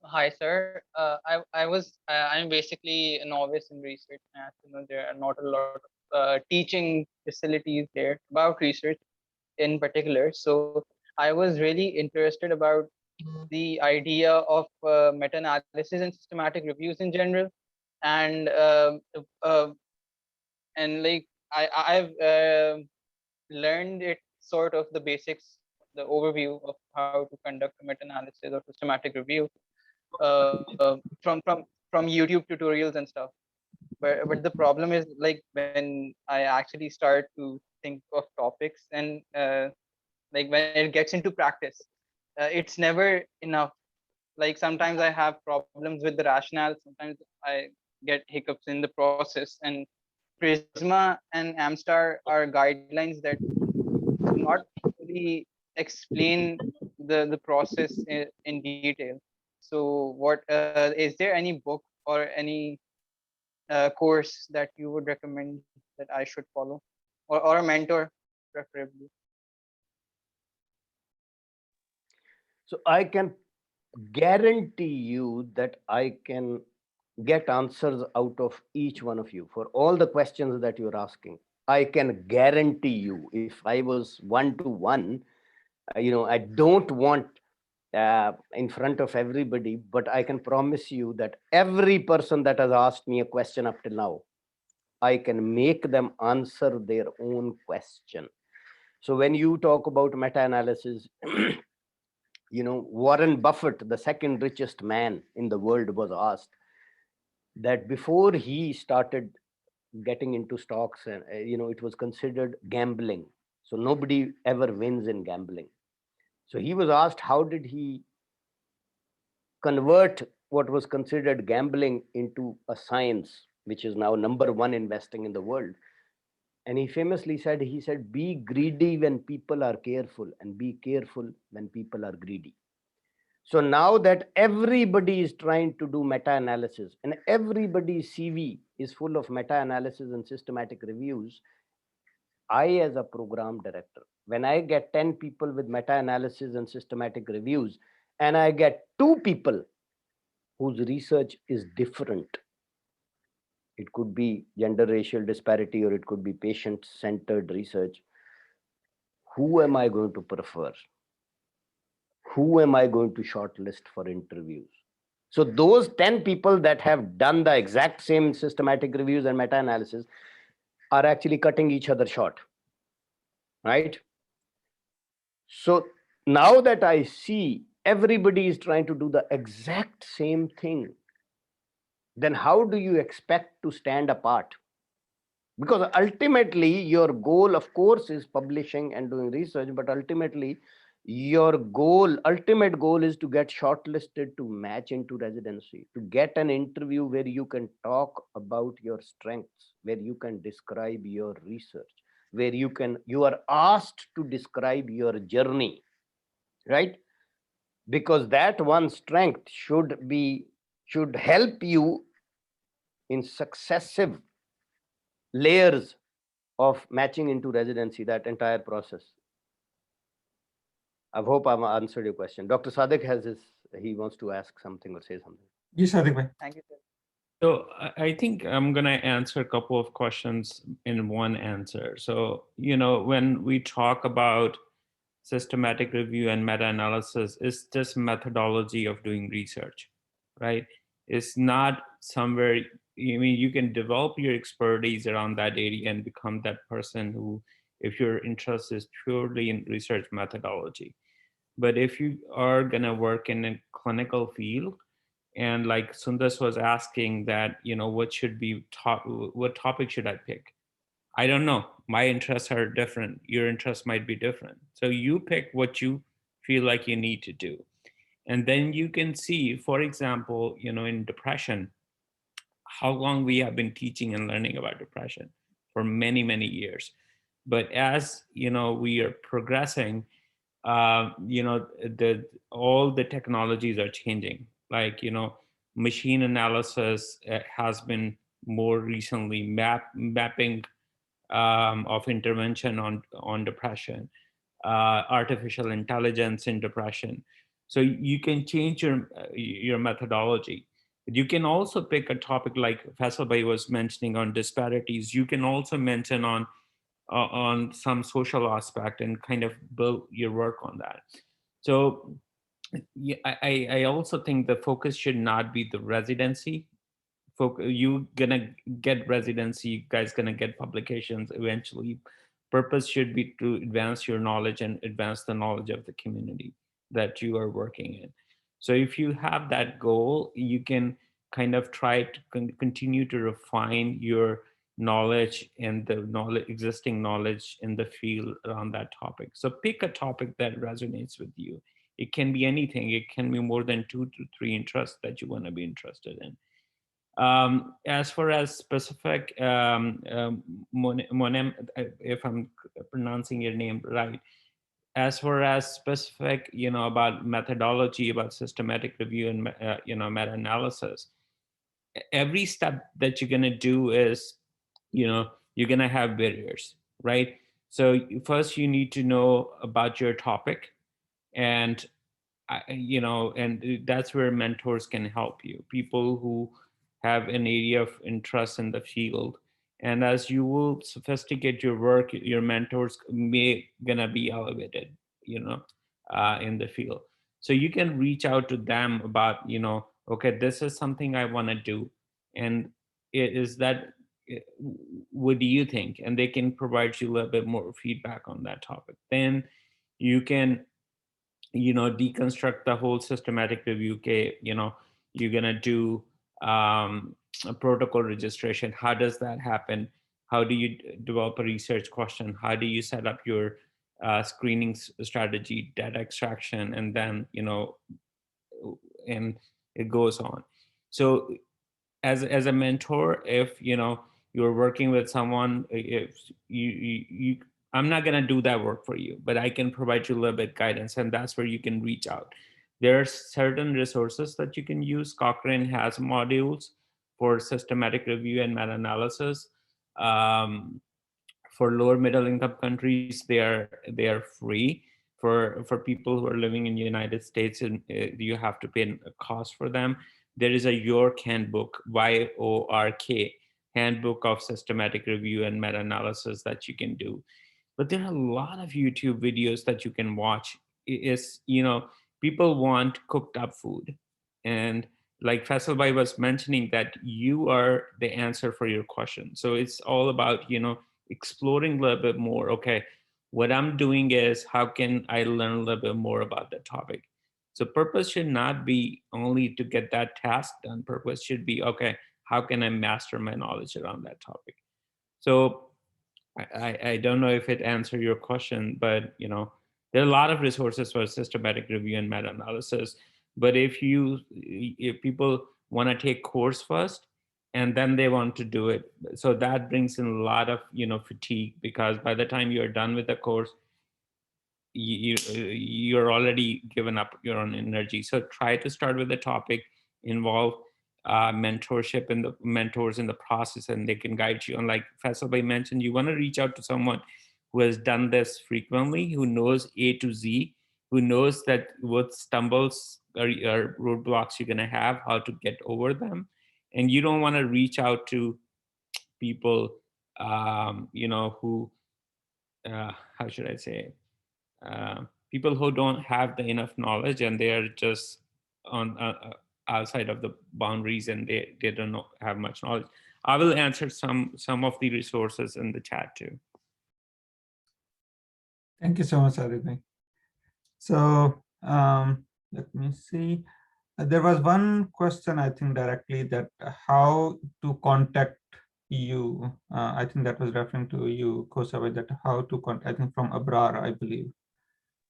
Hi, sir. I'm basically a novice in research. As you know, there are not a lot of teaching facilities there about research in particular. So I was really interested about the idea of meta-analysis and systematic reviews in general, and uh, like I've learned it sort of the basics, the overview of how to conduct a meta-analysis or systematic review from YouTube tutorials and stuff. But the problem is, like, when I actually start to think of topics and like when it gets into practice, it's never enough. Like sometimes I have problems with the rationale. Sometimes I get hiccups in the process. And Prisma and Amstar are guidelines that do not really explain the process in detail. So what is there any book or any course that you would recommend that I should follow, or a mentor preferably? So I can guarantee you that I can get answers out of each one of you for all the questions that you're asking. I can guarantee you, if I was one-to-one, I don't want in front of everybody, but I can promise you that every person that has asked me a question up till now, I can make them answer their own question. So when you talk about meta-analysis, Warren Buffett, the second richest man in the world, was asked that before he started getting into stocks, and it was considered gambling. So nobody ever wins in gambling. So he was asked, how did he convert what was considered gambling into a science, which is now number one investing in the world? And he famously said, be greedy when people are careful, and be careful when people are greedy. So now that everybody is trying to do meta-analysis and everybody's CV is full of meta-analysis and systematic reviews, I, as a program director, when I get 10 people with meta-analysis and systematic reviews, and I get 2 people whose research is different, it could be gender racial disparity or it could be patient-centered research, who am I going to prefer? Who am I going to shortlist for interviews? So those 10 people that have done the exact same systematic reviews and meta-analysis are actually cutting each other short, right? So now that I see everybody is trying to do the exact same thing, then how do you expect to stand apart? Because ultimately your goal, of course, is publishing and doing research, but ultimately your ultimate goal is to get shortlisted to match into residency, to get an interview where you can talk about your strengths, where you can describe your research, where you are asked to describe your journey, right? Because that one strength should help you in successive layers of matching into residency, that entire process. I hope I've answered your question. Dr. Sadiq he wants to ask something or say something. Yes, Sadiq. Thank you, sir. So I think I'm going to answer a couple of questions in one answer. So, when we talk about systematic review and meta-analysis, it's just methodology of doing research, right? It's not somewhere, you can develop your expertise around that area and become that person who, if your interest is purely in research methodology. But if you are going to work in a clinical field, and like Sundas was asking that, what topic should I pick? I don't know. My interests are different. Your interests might be different. So you pick what you feel like you need to do. And then you can see, for example, in depression, how long we have been teaching and learning about depression for many, many years. But as, we are progressing, all the technologies are changing. Like, machine analysis has been more recently mapping of intervention on depression, artificial intelligence in depression. So you can change your methodology. You can also pick a topic like Faisal Bhai was mentioning on disparities. You can also mention on some social aspect and kind of build your work on that. So yeah, I also think the focus should not be the residency. You gonna get residency, you guys gonna get publications eventually. Purpose should be to advance your knowledge and advance the knowledge of the community that you are working in. So if you have that goal, you can kind of try to continue to refine your knowledge and the existing knowledge in the field around that topic. So pick a topic that resonates with you. It can be anything. It can be more than 2 to 3 interests that you want to be interested in. As far as specific, Monem, if I'm pronouncing your name right, as far as specific, about methodology, about systematic review and, meta-analysis, every step that you're going to do is, you're going to have barriers, right? So first you need to know about your topic, and and that's where mentors can help you, people who have an area of interest in the field. And as you will sophisticate your work, your mentors may gonna be elevated, in the field. So you can reach out to them about, okay, this is something I want to do, and is that, what do you think? And they can provide you a little bit more feedback on that topic. Then you can deconstruct the whole systematic review. Okay, you're gonna do a protocol registration. How does that happen? How do you develop a research question? How do you set up your screening strategy, data extraction, and then and it goes on. So as a mentor, if you're working with someone, if you I'm not going to do that work for you, but I can provide you a little bit guidance, and that's where you can reach out. There are certain resources that you can use. Cochrane has modules for systematic review and meta-analysis. For lower middle income countries, they are free. For people who are living in the United States, and you have to pay a cost for them. There is a York handbook, YORK, handbook of systematic review and meta-analysis that you can do. But there are a lot of YouTube videos that you can watch. Is people want cooked up food, and like Faisal Bhai was mentioning, that you are the answer for your question. So it's all about exploring a little bit more. Okay, what I'm doing is, how can I learn a little bit more about the topic? So purpose should not be only to get that task done. Purpose should be, okay, how can I master my knowledge around that topic? So I don't know if it answered your question, but there are a lot of resources for systematic review and meta-analysis. But if people want to take course first and then they want to do it, so that brings in a lot of fatigue, because by the time you're done with the course, you're already given up your own energy. So try to start with the topic, involve mentorship and the mentors in the process, and they can guide you. And like Faisal Bhai mentioned, you want to reach out to someone who has done this frequently, who knows A to Z, who knows that what stumbles or roadblocks you're going to have, how to get over them. And you don't want to reach out to people, who, how should I say, people who don't have the enough knowledge, and they are just on outside of the boundaries, and they don't have much knowledge. I will answer some of the resources in the chat too. Thank you so much, Sadiq bhai. So let me see. There was one question, I think, directly, that how to contact you. I think that was referring to you, Kosa, that how to contact, I think from Abrar, I believe,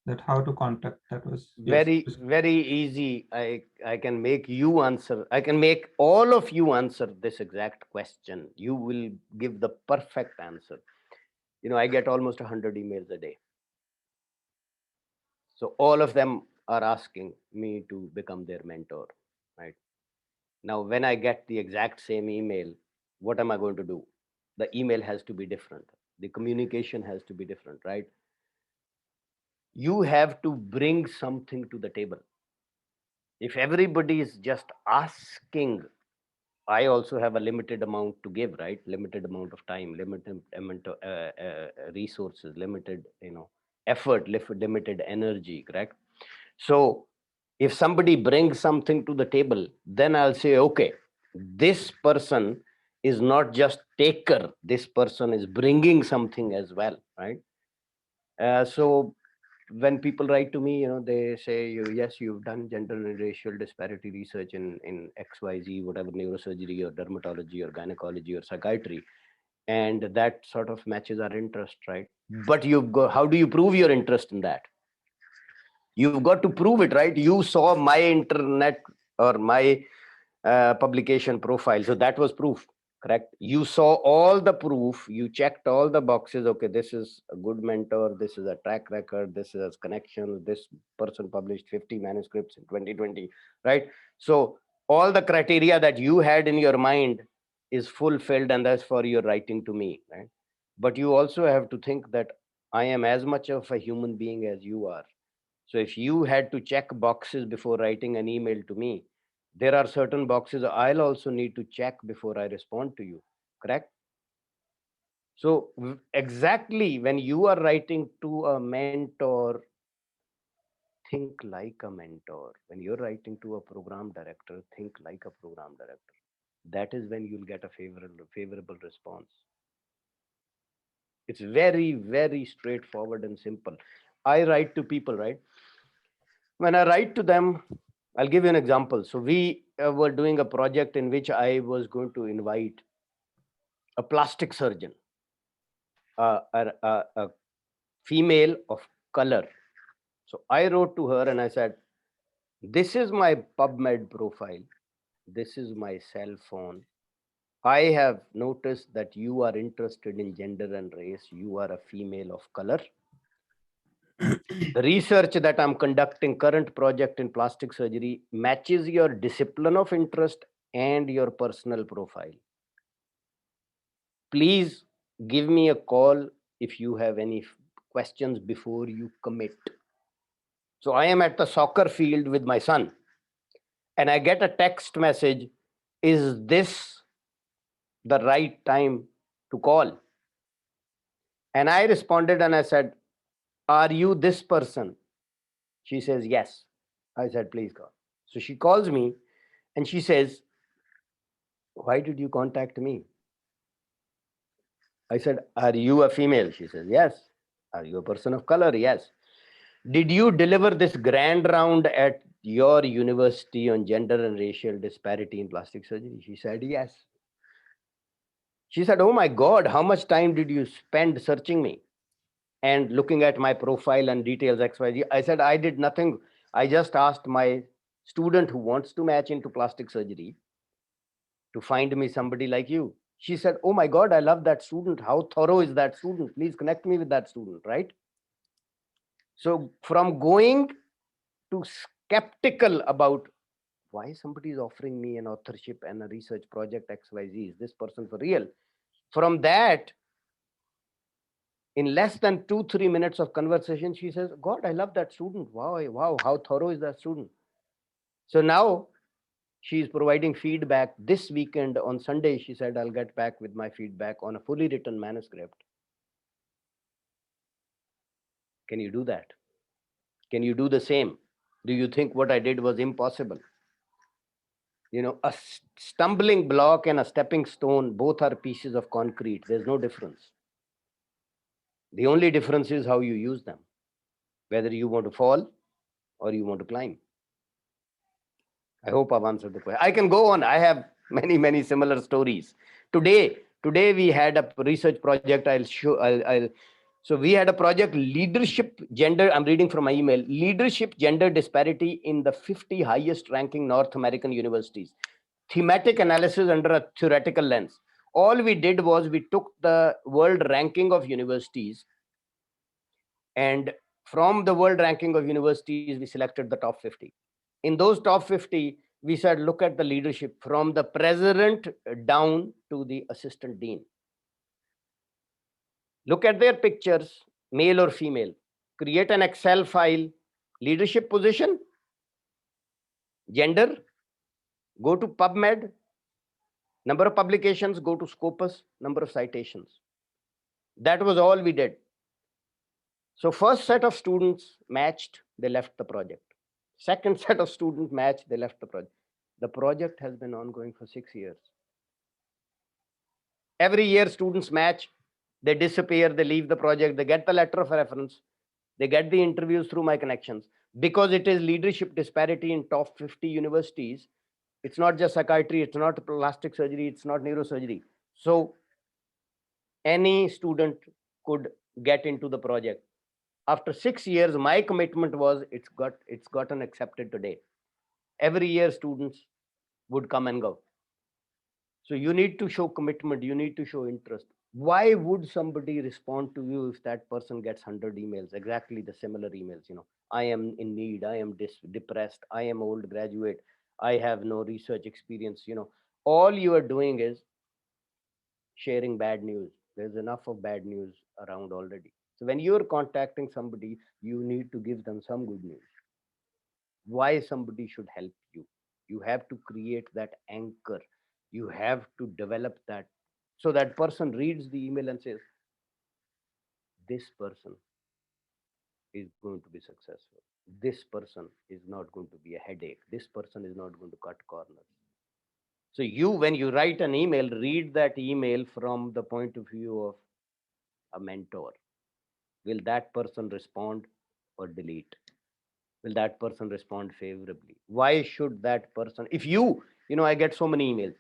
that how to contact. That was very easy. I can make you answer. I can make all of you answer this exact question. You will give the perfect answer. I get almost 100 emails a day. So all of them are asking me to become their mentor, right? Now, when I get the exact same email, what am I going to do? The email has to be different. The communication has to be different, right? You have to bring something to the table. If everybody is just asking, I also have a limited amount to give, right? Limited amount of time, limited amount of resources, limited, effort, limited energy, correct? So if somebody brings something to the table, then I'll say, okay, this person is not just taker, this person is bringing something as well, right? So when people write to me, they say, yes, you've done gender and racial disparity research in XYZ, whatever, neurosurgery or dermatology or gynecology or psychiatry, and that sort of matches our interest, right? But how do you prove your interest in that? You've got to prove it, right? You saw my internet or my publication profile, so that was proof, correct? You saw all the proof, you checked all the boxes. Okay, this is a good mentor, this is a track record, this is connections, this person published 50 manuscripts in 2020, right? So all the criteria that you had in your mind is fulfilled, and that's for your writing to me, right? But you also have to think that I am as much of a human being as you are. So if you had to check boxes before writing an email to me, there are certain boxes I'll also need to check before I respond to you, correct? So exactly when you are writing to a mentor, think like a mentor. When you're writing to a program director, think like a program director. That is when you'll get a favorable response. It's very, very straightforward and simple. I write to people, right? When I write to them, I'll give you an example. So we were doing a project in which I was going to invite a plastic surgeon, a female of color. So I wrote to her and I said, this is my PubMed profile. This is my cell phone. I have noticed that you are interested in gender and race. You are a female of color. The research that I'm conducting, current project in plastic surgery, matches your discipline of interest and your personal profile. Please give me a call if you have any questions before you commit. So I am at the soccer field with my son and I get a text message, is this the right time to call? And I responded and I said, are you this person? She says, yes. I said, please call. So she calls me and she says, why did you contact me? I said, are you a female? She says, yes. Are you a person of color? Yes. Did you deliver this grand round at your university on gender and racial disparity in plastic surgery? She said, yes. She said, oh my God, how much time did you spend searching me and looking at my profile and details XYZ? I said, I did nothing. I just asked my student who wants to match into plastic surgery to find me somebody like you. She said, oh my God, I love that student. How thorough is that student? Please connect me with that student, right? So from going to skeptical about why somebody is offering me an authorship and a research project XYZ, is this person for real? From that, in less than 2-3 minutes of conversation, she says, God, I love that student. Wow, how thorough is that student? So now she is providing feedback. This weekend on Sunday, she said, I'll get back with my feedback on a fully written manuscript. Can you do that? Can you do the same? Do you think what I did was impossible? A stumbling block and a stepping stone, both are pieces of concrete. There's no difference. The only difference is how you use them, whether you want to fall or you want to climb. I hope I've answered the question. I can go on. I have many similar stories. Today we had a research project. So we had a project, leadership gender. I'm reading from my email. Leadership gender disparity in the 50 highest ranking North American universities. Thematic analysis under a theoretical lens. All we did was we took the world ranking of universities, and from the world ranking of universities, we selected the top 50. In those top 50, we said, look at the leadership from the president down to the assistant dean. Look at their pictures, male or female. Create an Excel file, leadership position, gender, go to PubMed, number of publications, go to Scopus, number of citations. That was all we did. So first set of students matched, they left the project. Second set of students matched, they left the project. The project has been ongoing for 6 years. Every year students match, they disappear, they leave the project, they get the letter of reference, they get the interviews through my connections. Because it is leadership disparity in top 50 universities, it's not just psychiatry, it's not plastic surgery, it's not neurosurgery. So any student could get into the project. After 6 years, my commitment was it's gotten accepted today. Every year students would come and go. So you need to show commitment, you need to show interest. Why would somebody respond to you if that person gets 100 emails, exactly the similar emails, I am in need, I am depressed, I am old graduate, I have no research experience, all you are doing is sharing bad news. There's enough of bad news around already. So when you're contacting somebody, you need to give them some good news. Why somebody should help you. You have to create that anchor. You have to develop that. So that person reads the email and says, this person is going to be successful. This person is not going to be a headache. This person is not going to cut corners. So when you write an email, read that email from the point of view of a mentor. Will that person respond or delete? Will that person respond favorably? Why should that person, if I get so many emails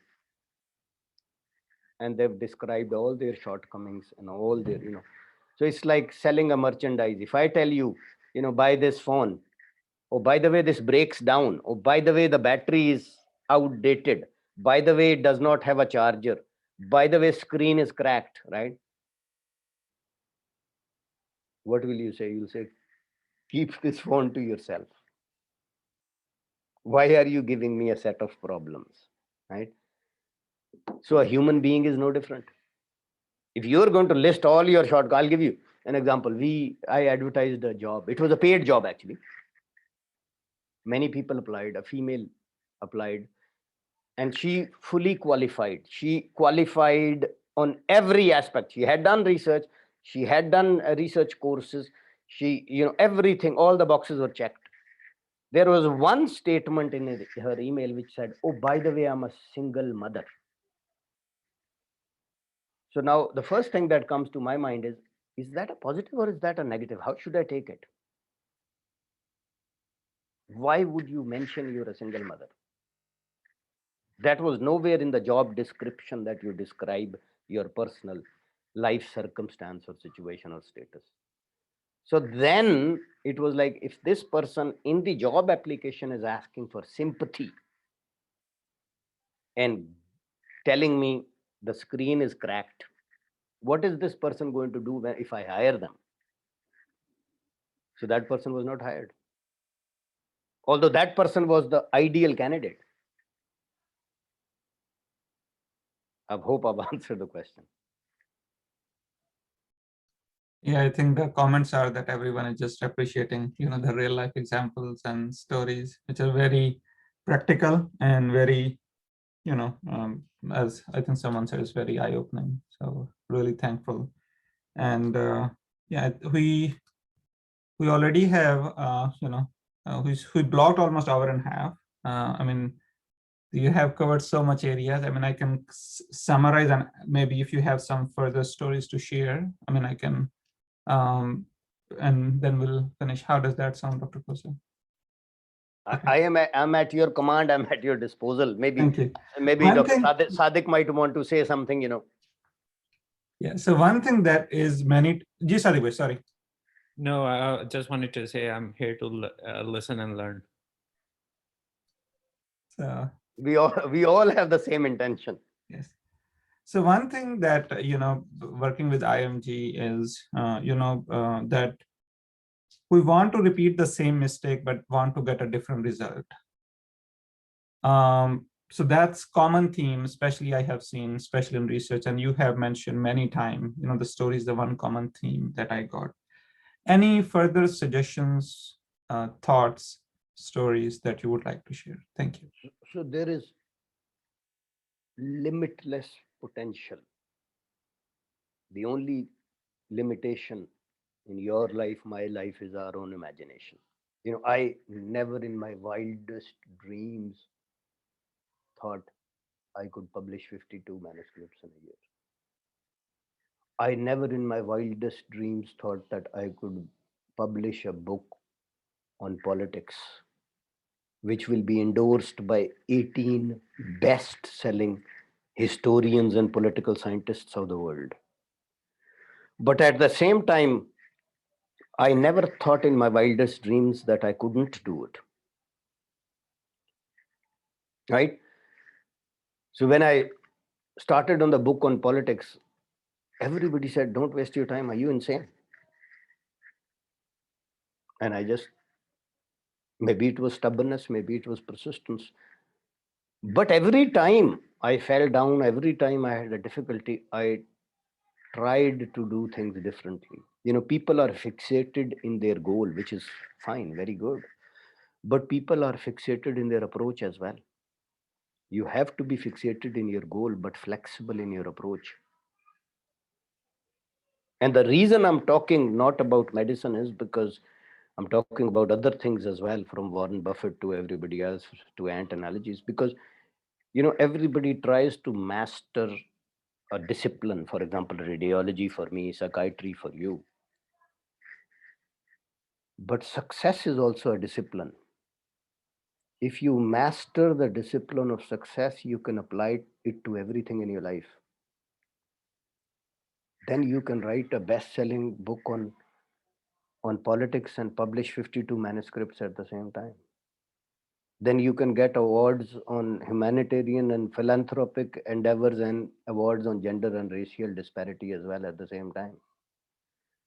and they've described all their shortcomings and all their, so it's like selling a merchandise. If I tell you, buy this phone, oh, by the way, this breaks down, oh, by the way, the battery is outdated, by the way, it does not have a charger, by the way, screen is cracked, right? What will you say? You'll say, keep this phone to yourself. Why are you giving me a set of problems, right? So a human being is no different. If you're going to list all your shortcuts, I'll give you an example. I advertised a job. It was a paid job, actually. Many people applied. A female applied, and she fully qualified. She qualified on every aspect. She had done research. She had done research courses. She, everything, all the boxes were checked. There was one statement in her email which said, oh, by the way, I'm a single mother. So now the first thing that comes to my mind is that a positive or is that a negative? How should I take it? Why would you mention you're a single mother? That was nowhere in the job description that you describe your personal life circumstance or situation or status. So then it was like, if this person in the job application is asking for sympathy and telling me the screen is cracked, what is this person going to do if I hire them? So that person was not hired. Although that person was the ideal candidate. I hope I've answered the question. Yeah, I think the comments are that everyone is just appreciating, the real life examples and stories, which are very practical and very, as I think someone said, is very eye-opening. So really thankful. And yeah, we already have, we blocked almost hour and a half. I mean, you have covered so much areas. I mean, I can summarize, and maybe if you have some further stories to share, I mean, I can, and then we'll finish. How does that sound, Dr. Kosa? Okay. I'm at your command. I'm at your disposal. Maybe One Dr. thing, Sadiq might want to say something, Yeah. So one thing that is Sadiq, sorry. No, I just wanted to say I'm here to listen and learn. So we all have the same intention. Yes. So one thing that, working with IMG is, that we want to repeat the same mistake, but want to get a different result. So that's common theme, especially I have seen, especially in research, and you have mentioned many times, the story is the one common theme that I got. Any further suggestions, thoughts, stories that you would like to share? Thank you. So there is limitless potential. The only limitation in your life, my life, is our own imagination. I never in my wildest dreams thought I could publish 52 manuscripts in a year. I never in my wildest dreams thought that I could publish a book on politics, which will be endorsed by 18 best-selling historians and political scientists of the world. But at the same time, I never thought in my wildest dreams that I couldn't do it. Right? So when I started on the book on politics, everybody said, don't waste your time. Are you insane? And I just, maybe it was stubbornness, maybe it was persistence. But every time I fell down, every time I had a difficulty, I tried to do things differently. People are fixated in their goal, which is fine, very good. But people are fixated in their approach as well. You have to be fixated in your goal, but flexible in your approach. And the reason I'm talking not about medicine is because I'm talking about other things as well, from Warren Buffett to everybody else, to ant analogies, because everybody tries to master a discipline. For example, radiology for me, psychiatry for you. But success is also a discipline. If you master the discipline of success, you can apply it to everything in your life. Then you can write a best-selling book on politics and publish 52 manuscripts at the same time. Then you can get awards on humanitarian and philanthropic endeavors and awards on gender and racial disparity as well at the same time.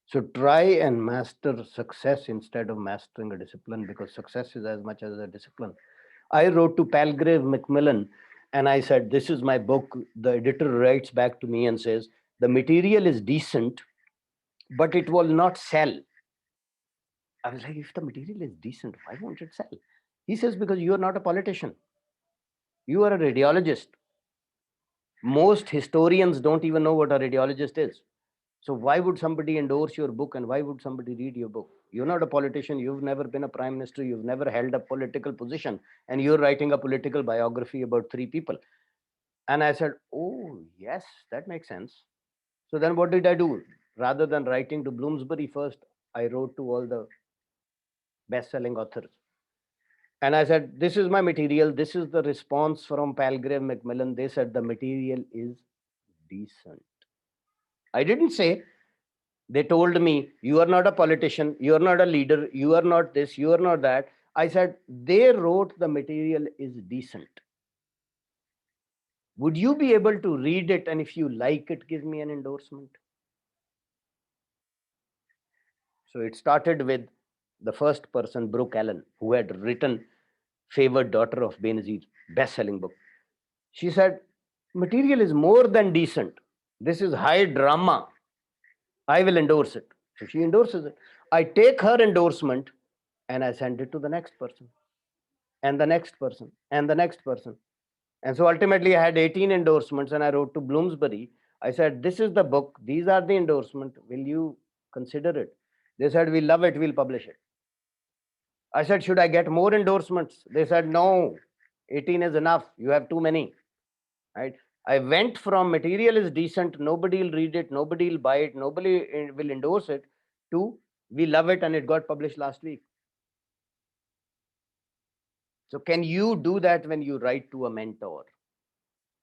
So try and master success instead of mastering a discipline, because success is as much as a discipline. I wrote to Palgrave Macmillan and I said, this is my book. The editor writes back to me and says, the material is decent, but it will not sell. I was like, if the material is decent, why won't it sell? He says, because you are not a politician. You are a radiologist. Most historians don't even know what a radiologist is. So why would somebody endorse your book and why would somebody read your book? You're not a politician. You've never been a prime minister. You've never held a political position. And you're writing a political biography about 3 people. And I said, oh, yes, that makes sense. So then what did I do? Rather than writing to Bloomsbury first, I wrote to all the best-selling authors. And I said, this is my material. This is the response from Palgrave Macmillan. They said the material is decent. I didn't say, they told me, you are not a politician, you are not a leader, you are not this, you are not that. I said, they wrote the material is decent. Would you be able to read it? And if you like it, give me an endorsement. So it started with the first person, Brooke Allen, who had written Favored Daughter of Benazir, best-selling book. She said, material is more than decent. This is high drama. I will endorse it. So she endorses it. I take her endorsement and I send it to the next person and the next person and the next person. And so ultimately I had 18 endorsements and I wrote to Bloomsbury. I said, this is the book. These are the endorsement. Will you consider it? They said, we love it. We'll publish it. I said, should I get more endorsements? They said, no, 18 is enough. You have too many. Right? I went from material is decent, nobody will read it, nobody will buy it, nobody will endorse it, to we love it and it got published last week. So can you do that when you write to a mentor?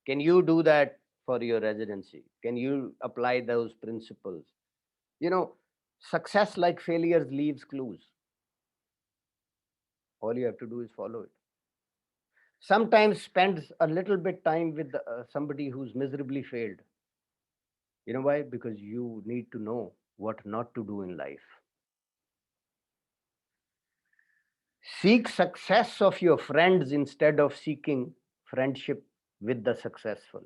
Can you do that for your residency? Can you apply those principles? Success, like failures, leaves clues. All you have to do is follow it. Sometimes spend a little bit time with somebody who's miserably failed. You know why? Because you need to know what not to do in life. Seek success of your friends instead of seeking friendship with the successful.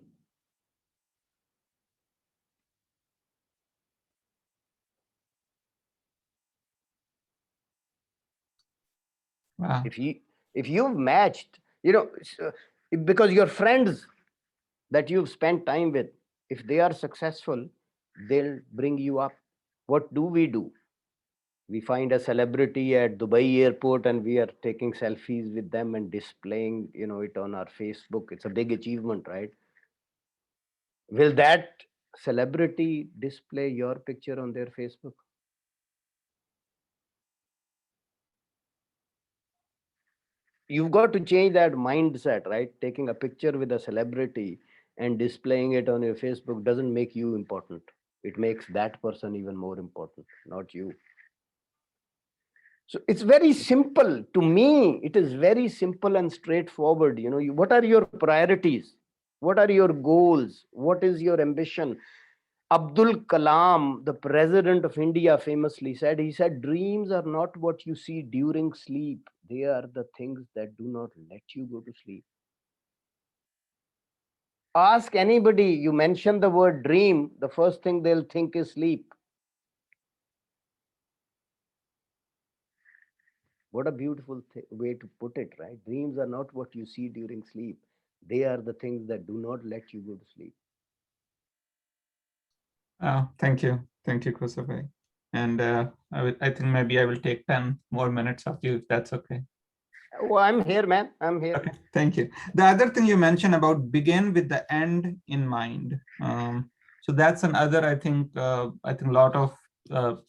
Wow. If you've matched, because your friends that you've spent time with, if they are successful, they'll bring you up. What do? We find a celebrity at Dubai airport and we are taking selfies with them and displaying, it on our Facebook. It's a big achievement, right? Will that celebrity display your picture on their Facebook? You've got to change that mindset, right? Taking a picture with a celebrity and displaying it on your Facebook doesn't make you important. It makes that person even more important, not you. So it's very simple. To me, it is very simple and straightforward. What are your priorities? What are your goals? What is your ambition? Abdul Kalam, the president of India, famously said, he said, dreams are not what you see during sleep. They are the things that do not let you go to sleep. Ask anybody, you mention the word dream, the first thing they'll think is sleep. What a beautiful way to put it, right? Dreams are not what you see during sleep. They are the things that do not let you go to sleep. Thank you, Kosabhai. And I think maybe I will take 10 more minutes of you, if that's okay. Oh, I'm here, man. I'm here. Okay, thank you. The other thing you mentioned about begin with the end in mind. So that's another, I think a lot of,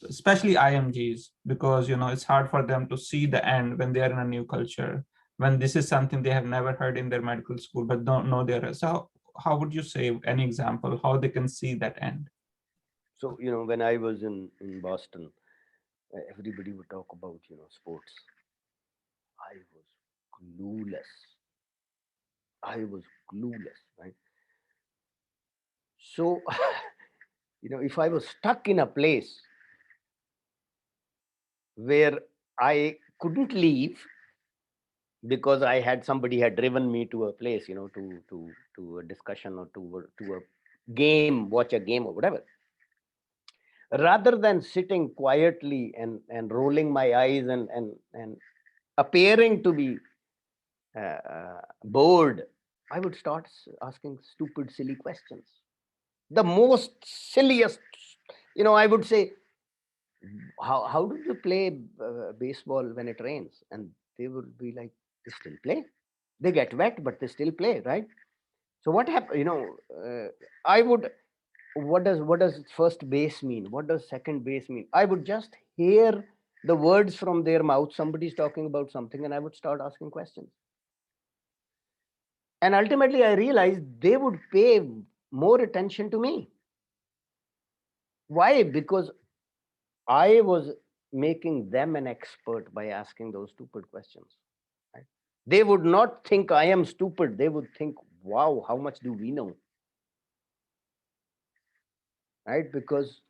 especially IMGs, because, it's hard for them to see the end when they are in a new culture, when this is something they have never heard in their medical school, but don't know there. So how would you say, any example, how they can see that end? So, when I was in Boston, everybody would talk about, sports. I was clueless, right? So, if I was stuck in a place where I couldn't leave because somebody had driven me to a place, to a discussion or to a game, watch a game or whatever, rather than sitting quietly and rolling my eyes and appearing to be bored, I would start asking stupid, silly questions. The most silliest, I would say, how do you play baseball when it rains? And they would be like, they still play. They get wet, but they still play, right? So what happened? I would. What does first base mean? What does second base mean? I would just hear the words from their mouth. Somebody's talking about something, and I would start asking questions. And ultimately, I realized they would pay more attention to me. Why? Because I was making them an expert by asking those stupid questions. Right? They would not think I am stupid. They would think, wow, how much do we know? Right? Because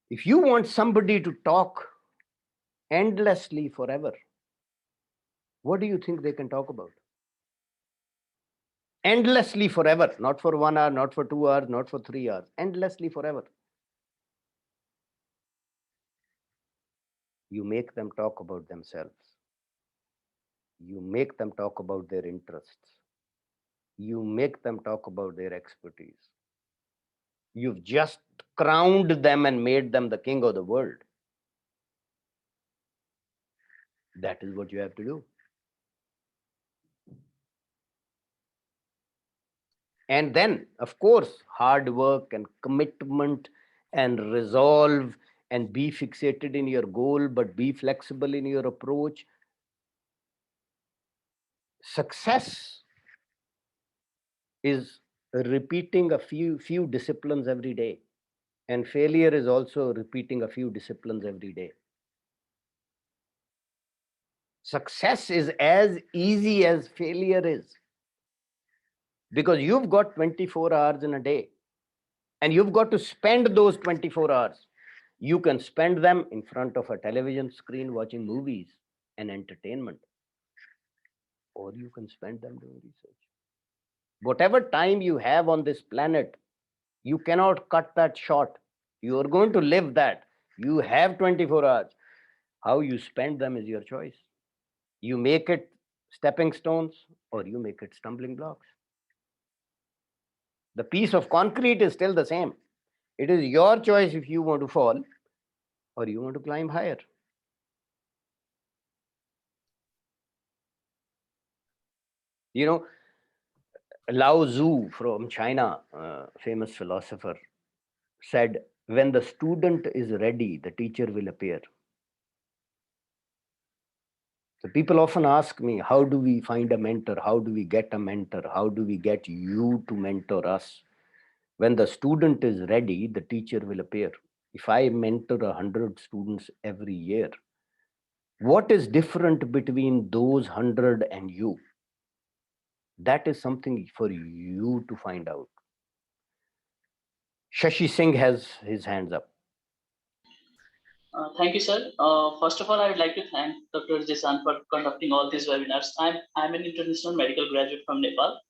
if you want somebody to talk endlessly forever, what do you think they can talk about? Endlessly forever, not for 1 hour, not for 2 hours, not for 3 hours, endlessly forever. You make them talk about themselves. You make them talk about their interests. You make them talk about their expertise. You've just crowned them and made them the king of the world. That is what you have to do. And then, of course, hard work and commitment and resolve and be fixated in your goal, but be flexible in your approach. Success is repeating a few disciplines every day. And failure is also repeating a few disciplines every day. Success is as easy as failure is. Because you've got 24 hours in a day. And you've got to spend those 24 hours. You can spend them in front of a television screen watching movies and entertainment, or you can spend them doing research. Whatever time you have on this planet, you cannot cut that short. You are going to live that. You have 24 hours. How you spend them is your choice. You make it stepping stones or you make it stumbling blocks. The piece of concrete is still the same. It is your choice if you want to fall or you want to climb higher. You know, Lao Tzu from China, famous philosopher, said, when the student is ready, the teacher will appear. So people often ask me, how do we find a mentor? How do we get a mentor? How do we get you to mentor us? When the student is ready, the teacher will appear. If I mentor 100 students every year, what is different between those 100 and you? That is something for you to find out. Shashi Singh has his hands up. Thank you, sir. First of all, I would like to thank Dr. Jisan for conducting all these webinars. I'm an international medical graduate from Nepal,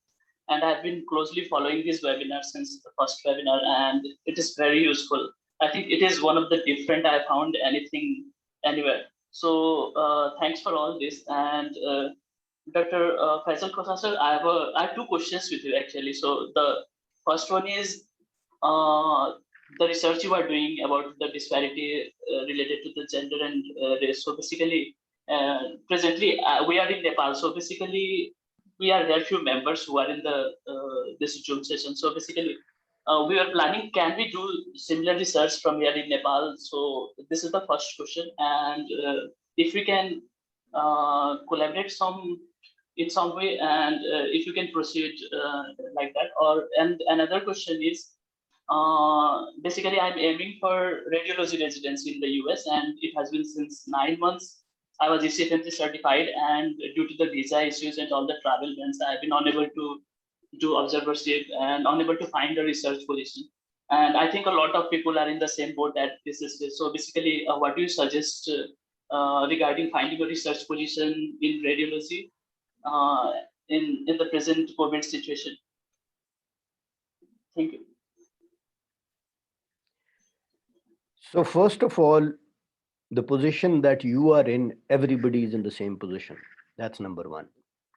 and I've been closely following these webinars since the first webinar, and it is very useful. I think it is one of the different I found anything anywhere. So thanks for all this. And Dr. Faisal Khosa, sir, I have two questions with you actually. So the first one is, the research you are doing about the disparity related to the gender and race. So basically, presently we are in Nepal. So basically, we are very few members who are in the this Zoom session. So basically, we are planning, can we do similar research from here in Nepal? So this is the first question. And if we can collaborate in some way, and if you can proceed like that. And another question is, basically, I'm aiming for radiology residency in the US, and it has been since 9 months. I was ECFMC certified, and due to the visa issues and all the travel bans, I've been unable to do observership and unable to find a research position. And I think a lot of people are in the same boat at this stage. So basically, what do you suggest regarding finding a research position in radiology in the present COVID situation? Thank you. So first of all, the position that you are in, everybody is in the same position. That's number one.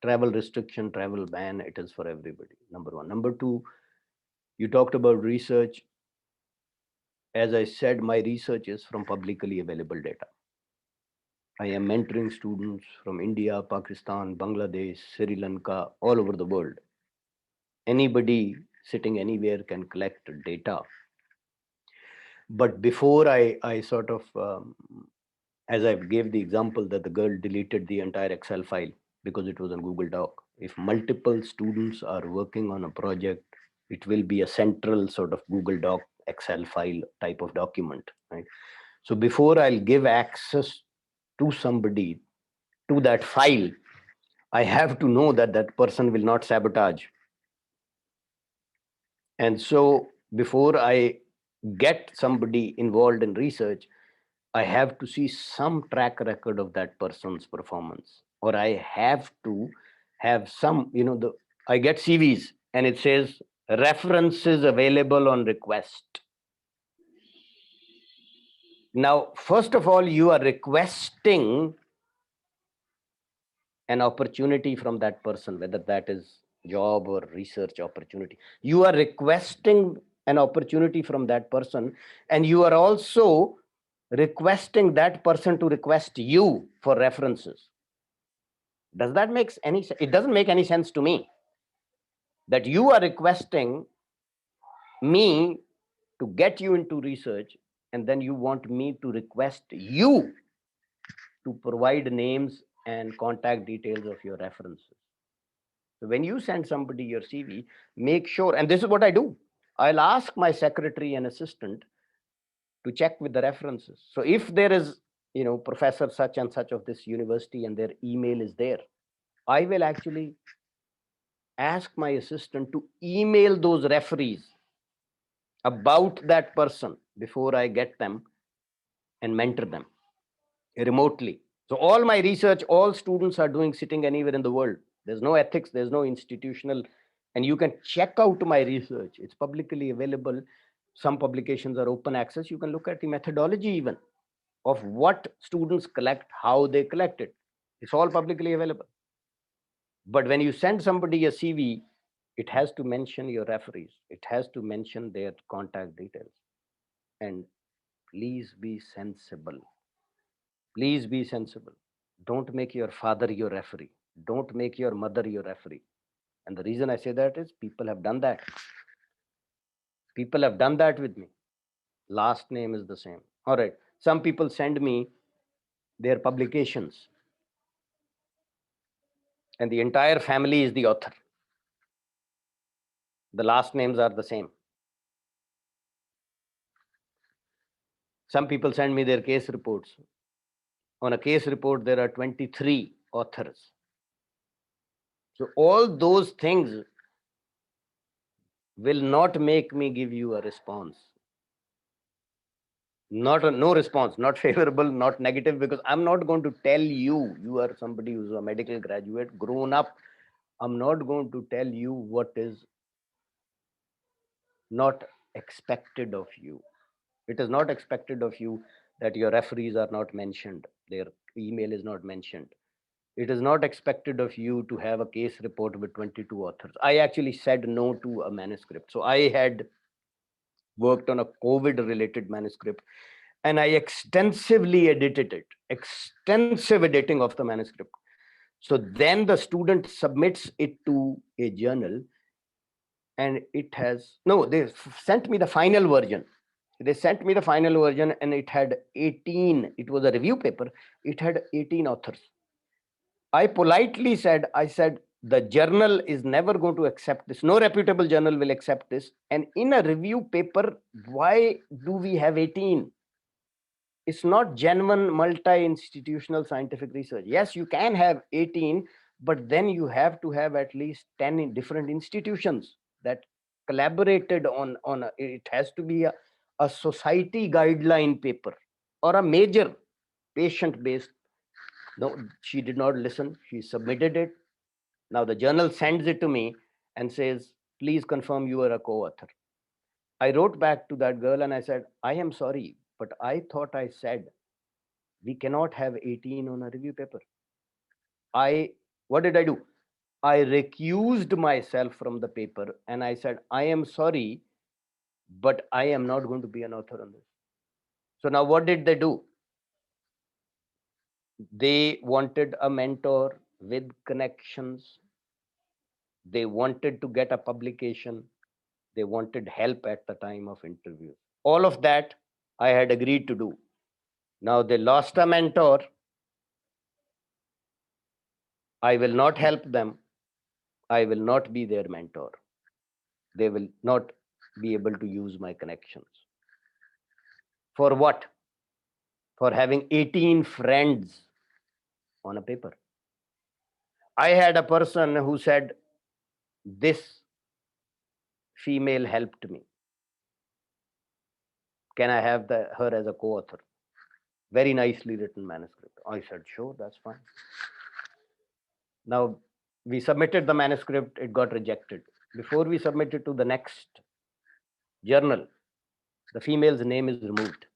Travel restriction, travel ban, it is for everybody, number one. Number two, you talked about research. As I said, my research is from publicly available data. I am mentoring students from India, Pakistan, Bangladesh, Sri Lanka, all over the world. Anybody sitting anywhere can collect data. But before I sort of, as I gave the example that the girl deleted the entire Excel file because it was on Google Doc. If multiple students are working on a project, it will be a central sort of Google Doc Excel file type of document, right? So before I'll give access to somebody to that file, I have to know that that person will not sabotage. And so before I get somebody involved in research, I have to see some track record of that person's performance, or I have to have some, I get CVs and it says references available on request. Now, first of all, you are requesting an opportunity from that person, whether that is job or research opportunity. You are requesting an opportunity from that person, and you are also requesting that person to request you for references. Does that make any sense? It doesn't make any sense to me that you are requesting me to get you into research, and then you want me to request you to provide names and contact details of your references. So when you send somebody your CV, make sure, and this is what I do, I'll ask my secretary and assistant to check with the references. So if there is, professor such and such of this university and their email is there, I will actually ask my assistant to email those referees about that person before I get them and mentor them remotely. So all my research, all students are doing sitting anywhere in the world. There's no ethics, there's no institutional, and you can check out my research. It's publicly available. Some publications are open access. You can look at the methodology even of what students collect, how they collect it. It's all publicly available. But when you send somebody a CV, it has to mention your referees. It has to mention their contact details. And please be sensible. Please be sensible. Don't make your father your referee. Don't make your mother your referee. And the reason I say that is people have done that. People have done that with me. Last name is the same. All right. Some people send me their publications, and the entire family is the author. The last names are the same. Some people send me their case reports. On a case report, there are 23 authors. So all those things will not make me give you a response. No response, not favorable, not negative, because I'm not going to tell you, you are somebody who's a medical graduate, grown up. I'm not going to tell you what is not expected of you. It is not expected of you that your referees are not mentioned, their email is not mentioned. It is not expected of you to have a case report with 22 authors. I actually said no to a manuscript. So I had worked on a COVID related manuscript, and I extensively edited it, extensive editing of the manuscript. So then the student submits it to a journal, and it has, no, they sent me the final version. They sent me the final version, and it had 18, it was a review paper, it had 18 authors. I politely said, the journal is never going to accept this. No reputable journal will accept this. And in a review paper, why do we have 18? It's not genuine multi-institutional scientific research. Yes, you can have 18, but then you have to have at least 10 different institutions that collaborated on it has to be a society guideline paper or a major patient-based. No, she did not listen. She submitted it. Now the journal sends it to me and says, please confirm you are a co-author. I wrote back to that girl and I said, I am sorry, but I thought I said we cannot have 18 on a review paper. What did I do? I recused myself from the paper and I said, I am sorry, but I am not going to be an author on this. So now what did they do? They wanted a mentor with connections. They wanted to get a publication. They wanted help at the time of interview. All of that I had agreed to do. Now they lost a mentor. I will not help them. I will not be their mentor. They will not be able to use my connections. For what? For having 18 friends on a paper. I had a person who said, this female helped me. Can I have her as a co-author? Very nicely written manuscript. I said, sure, that's fine. Now, we submitted the manuscript, it got rejected. Before we submitted to the next journal, the female's name is removed.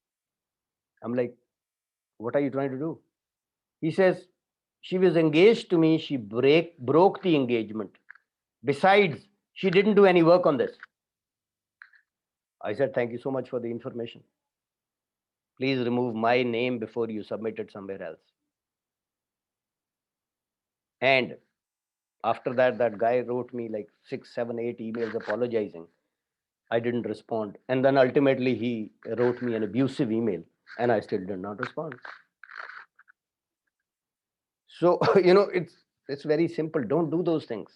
I'm like, what are you trying to do? He says, she was engaged to me, she broke the engagement. Besides, she didn't do any work on this. I said, thank you so much for the information. Please remove my name before you submit it somewhere else. And after that, that guy wrote me like 6, 7, 8 emails apologizing. I didn't respond. And then ultimately he wrote me an abusive email and I still did not respond. So, it's very simple. Don't do those things.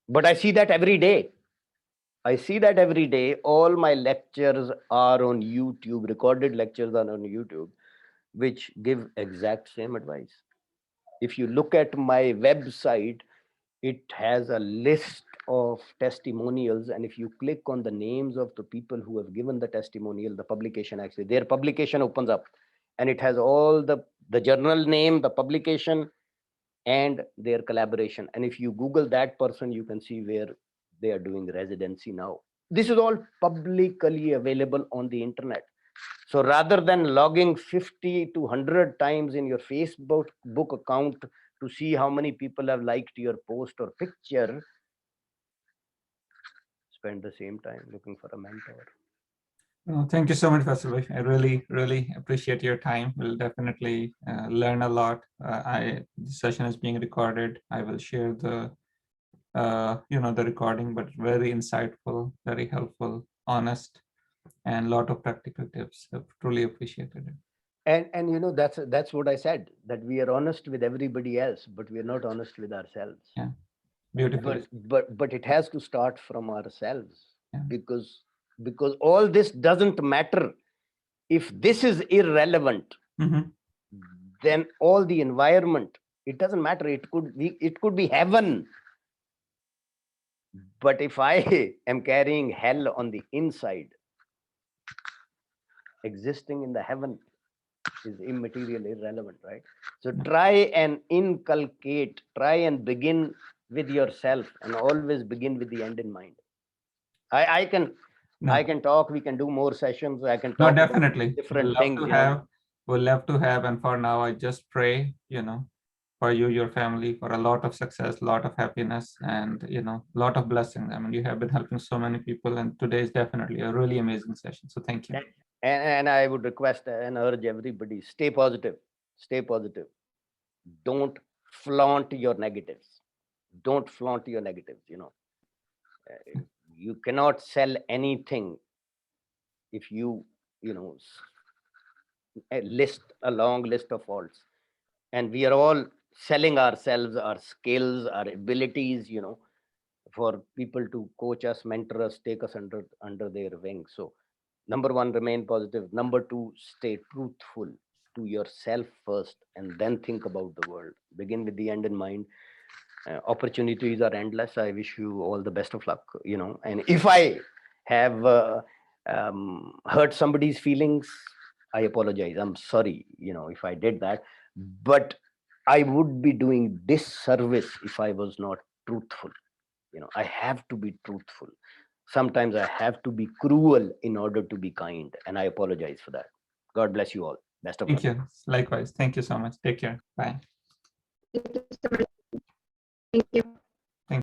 But I see that every day. I see that every day. All my lectures are on YouTube, recorded lectures are on YouTube, which give exact same advice. If you look at my website, it has a list of testimonials, and if you click on the names of the people who have given the testimonial, the publication, actually their publication opens up, and it has all the journal name, the publication, and their collaboration. And if you Google that person, you can see where they are doing residency now. This is all publicly available on the internet. So rather than logging 50 to 100 times in your Facebook account to see how many people have liked your post or picture, spend the same time looking for a mentor. Oh, thank you so much, Faisal bhai. I really, really appreciate your time. We'll definitely learn a lot. The session is being recorded. I will share the, the recording, but very insightful, very helpful, honest, and a lot of practical tips. I've truly appreciated it. And you know, that's what I said, that we are honest with everybody else, but we are not honest with ourselves. Yeah, beautiful. But it has to start from ourselves. Yeah. because all this doesn't matter. If this is irrelevant, Mhm. then all the environment, it doesn't matter. It could be heaven. But if I am carrying hell on the inside, existing in the heaven is immaterial, irrelevant, right? So try and inculcate, try and begin with yourself, and always begin with the end in mind. I can talk, we can do more sessions, I can talk about Definitely. different things. We'll love to have, and for now, I just pray, for you, your family, for a lot of success, a lot of happiness, and, a lot of blessings. I mean, you have been helping so many people, and today is definitely a really amazing session. So thank you. And I would request and urge everybody, stay positive, stay positive. Don't flaunt your negatives. Don't flaunt your negatives, You cannot sell anything if you list a long list of faults. And we are all selling ourselves, our skills, our abilities, for people to coach us, mentor us, take us under their wing. So number one, remain positive. Number two, stay truthful to yourself first, and then think about the world. Begin with the end in mind. Opportunities are endless. I wish you all the best of luck, and if I have hurt somebody's feelings, I apologize. I'm sorry, if I did that, but I would be doing disservice if I was not truthful. I have to be truthful. Sometimes I have to be cruel in order to be kind, and I apologize for that. God bless you all. Best of luck. Thank you. Likewise. Thank you so much. Take care. Bye. Thank you so much. Thank you.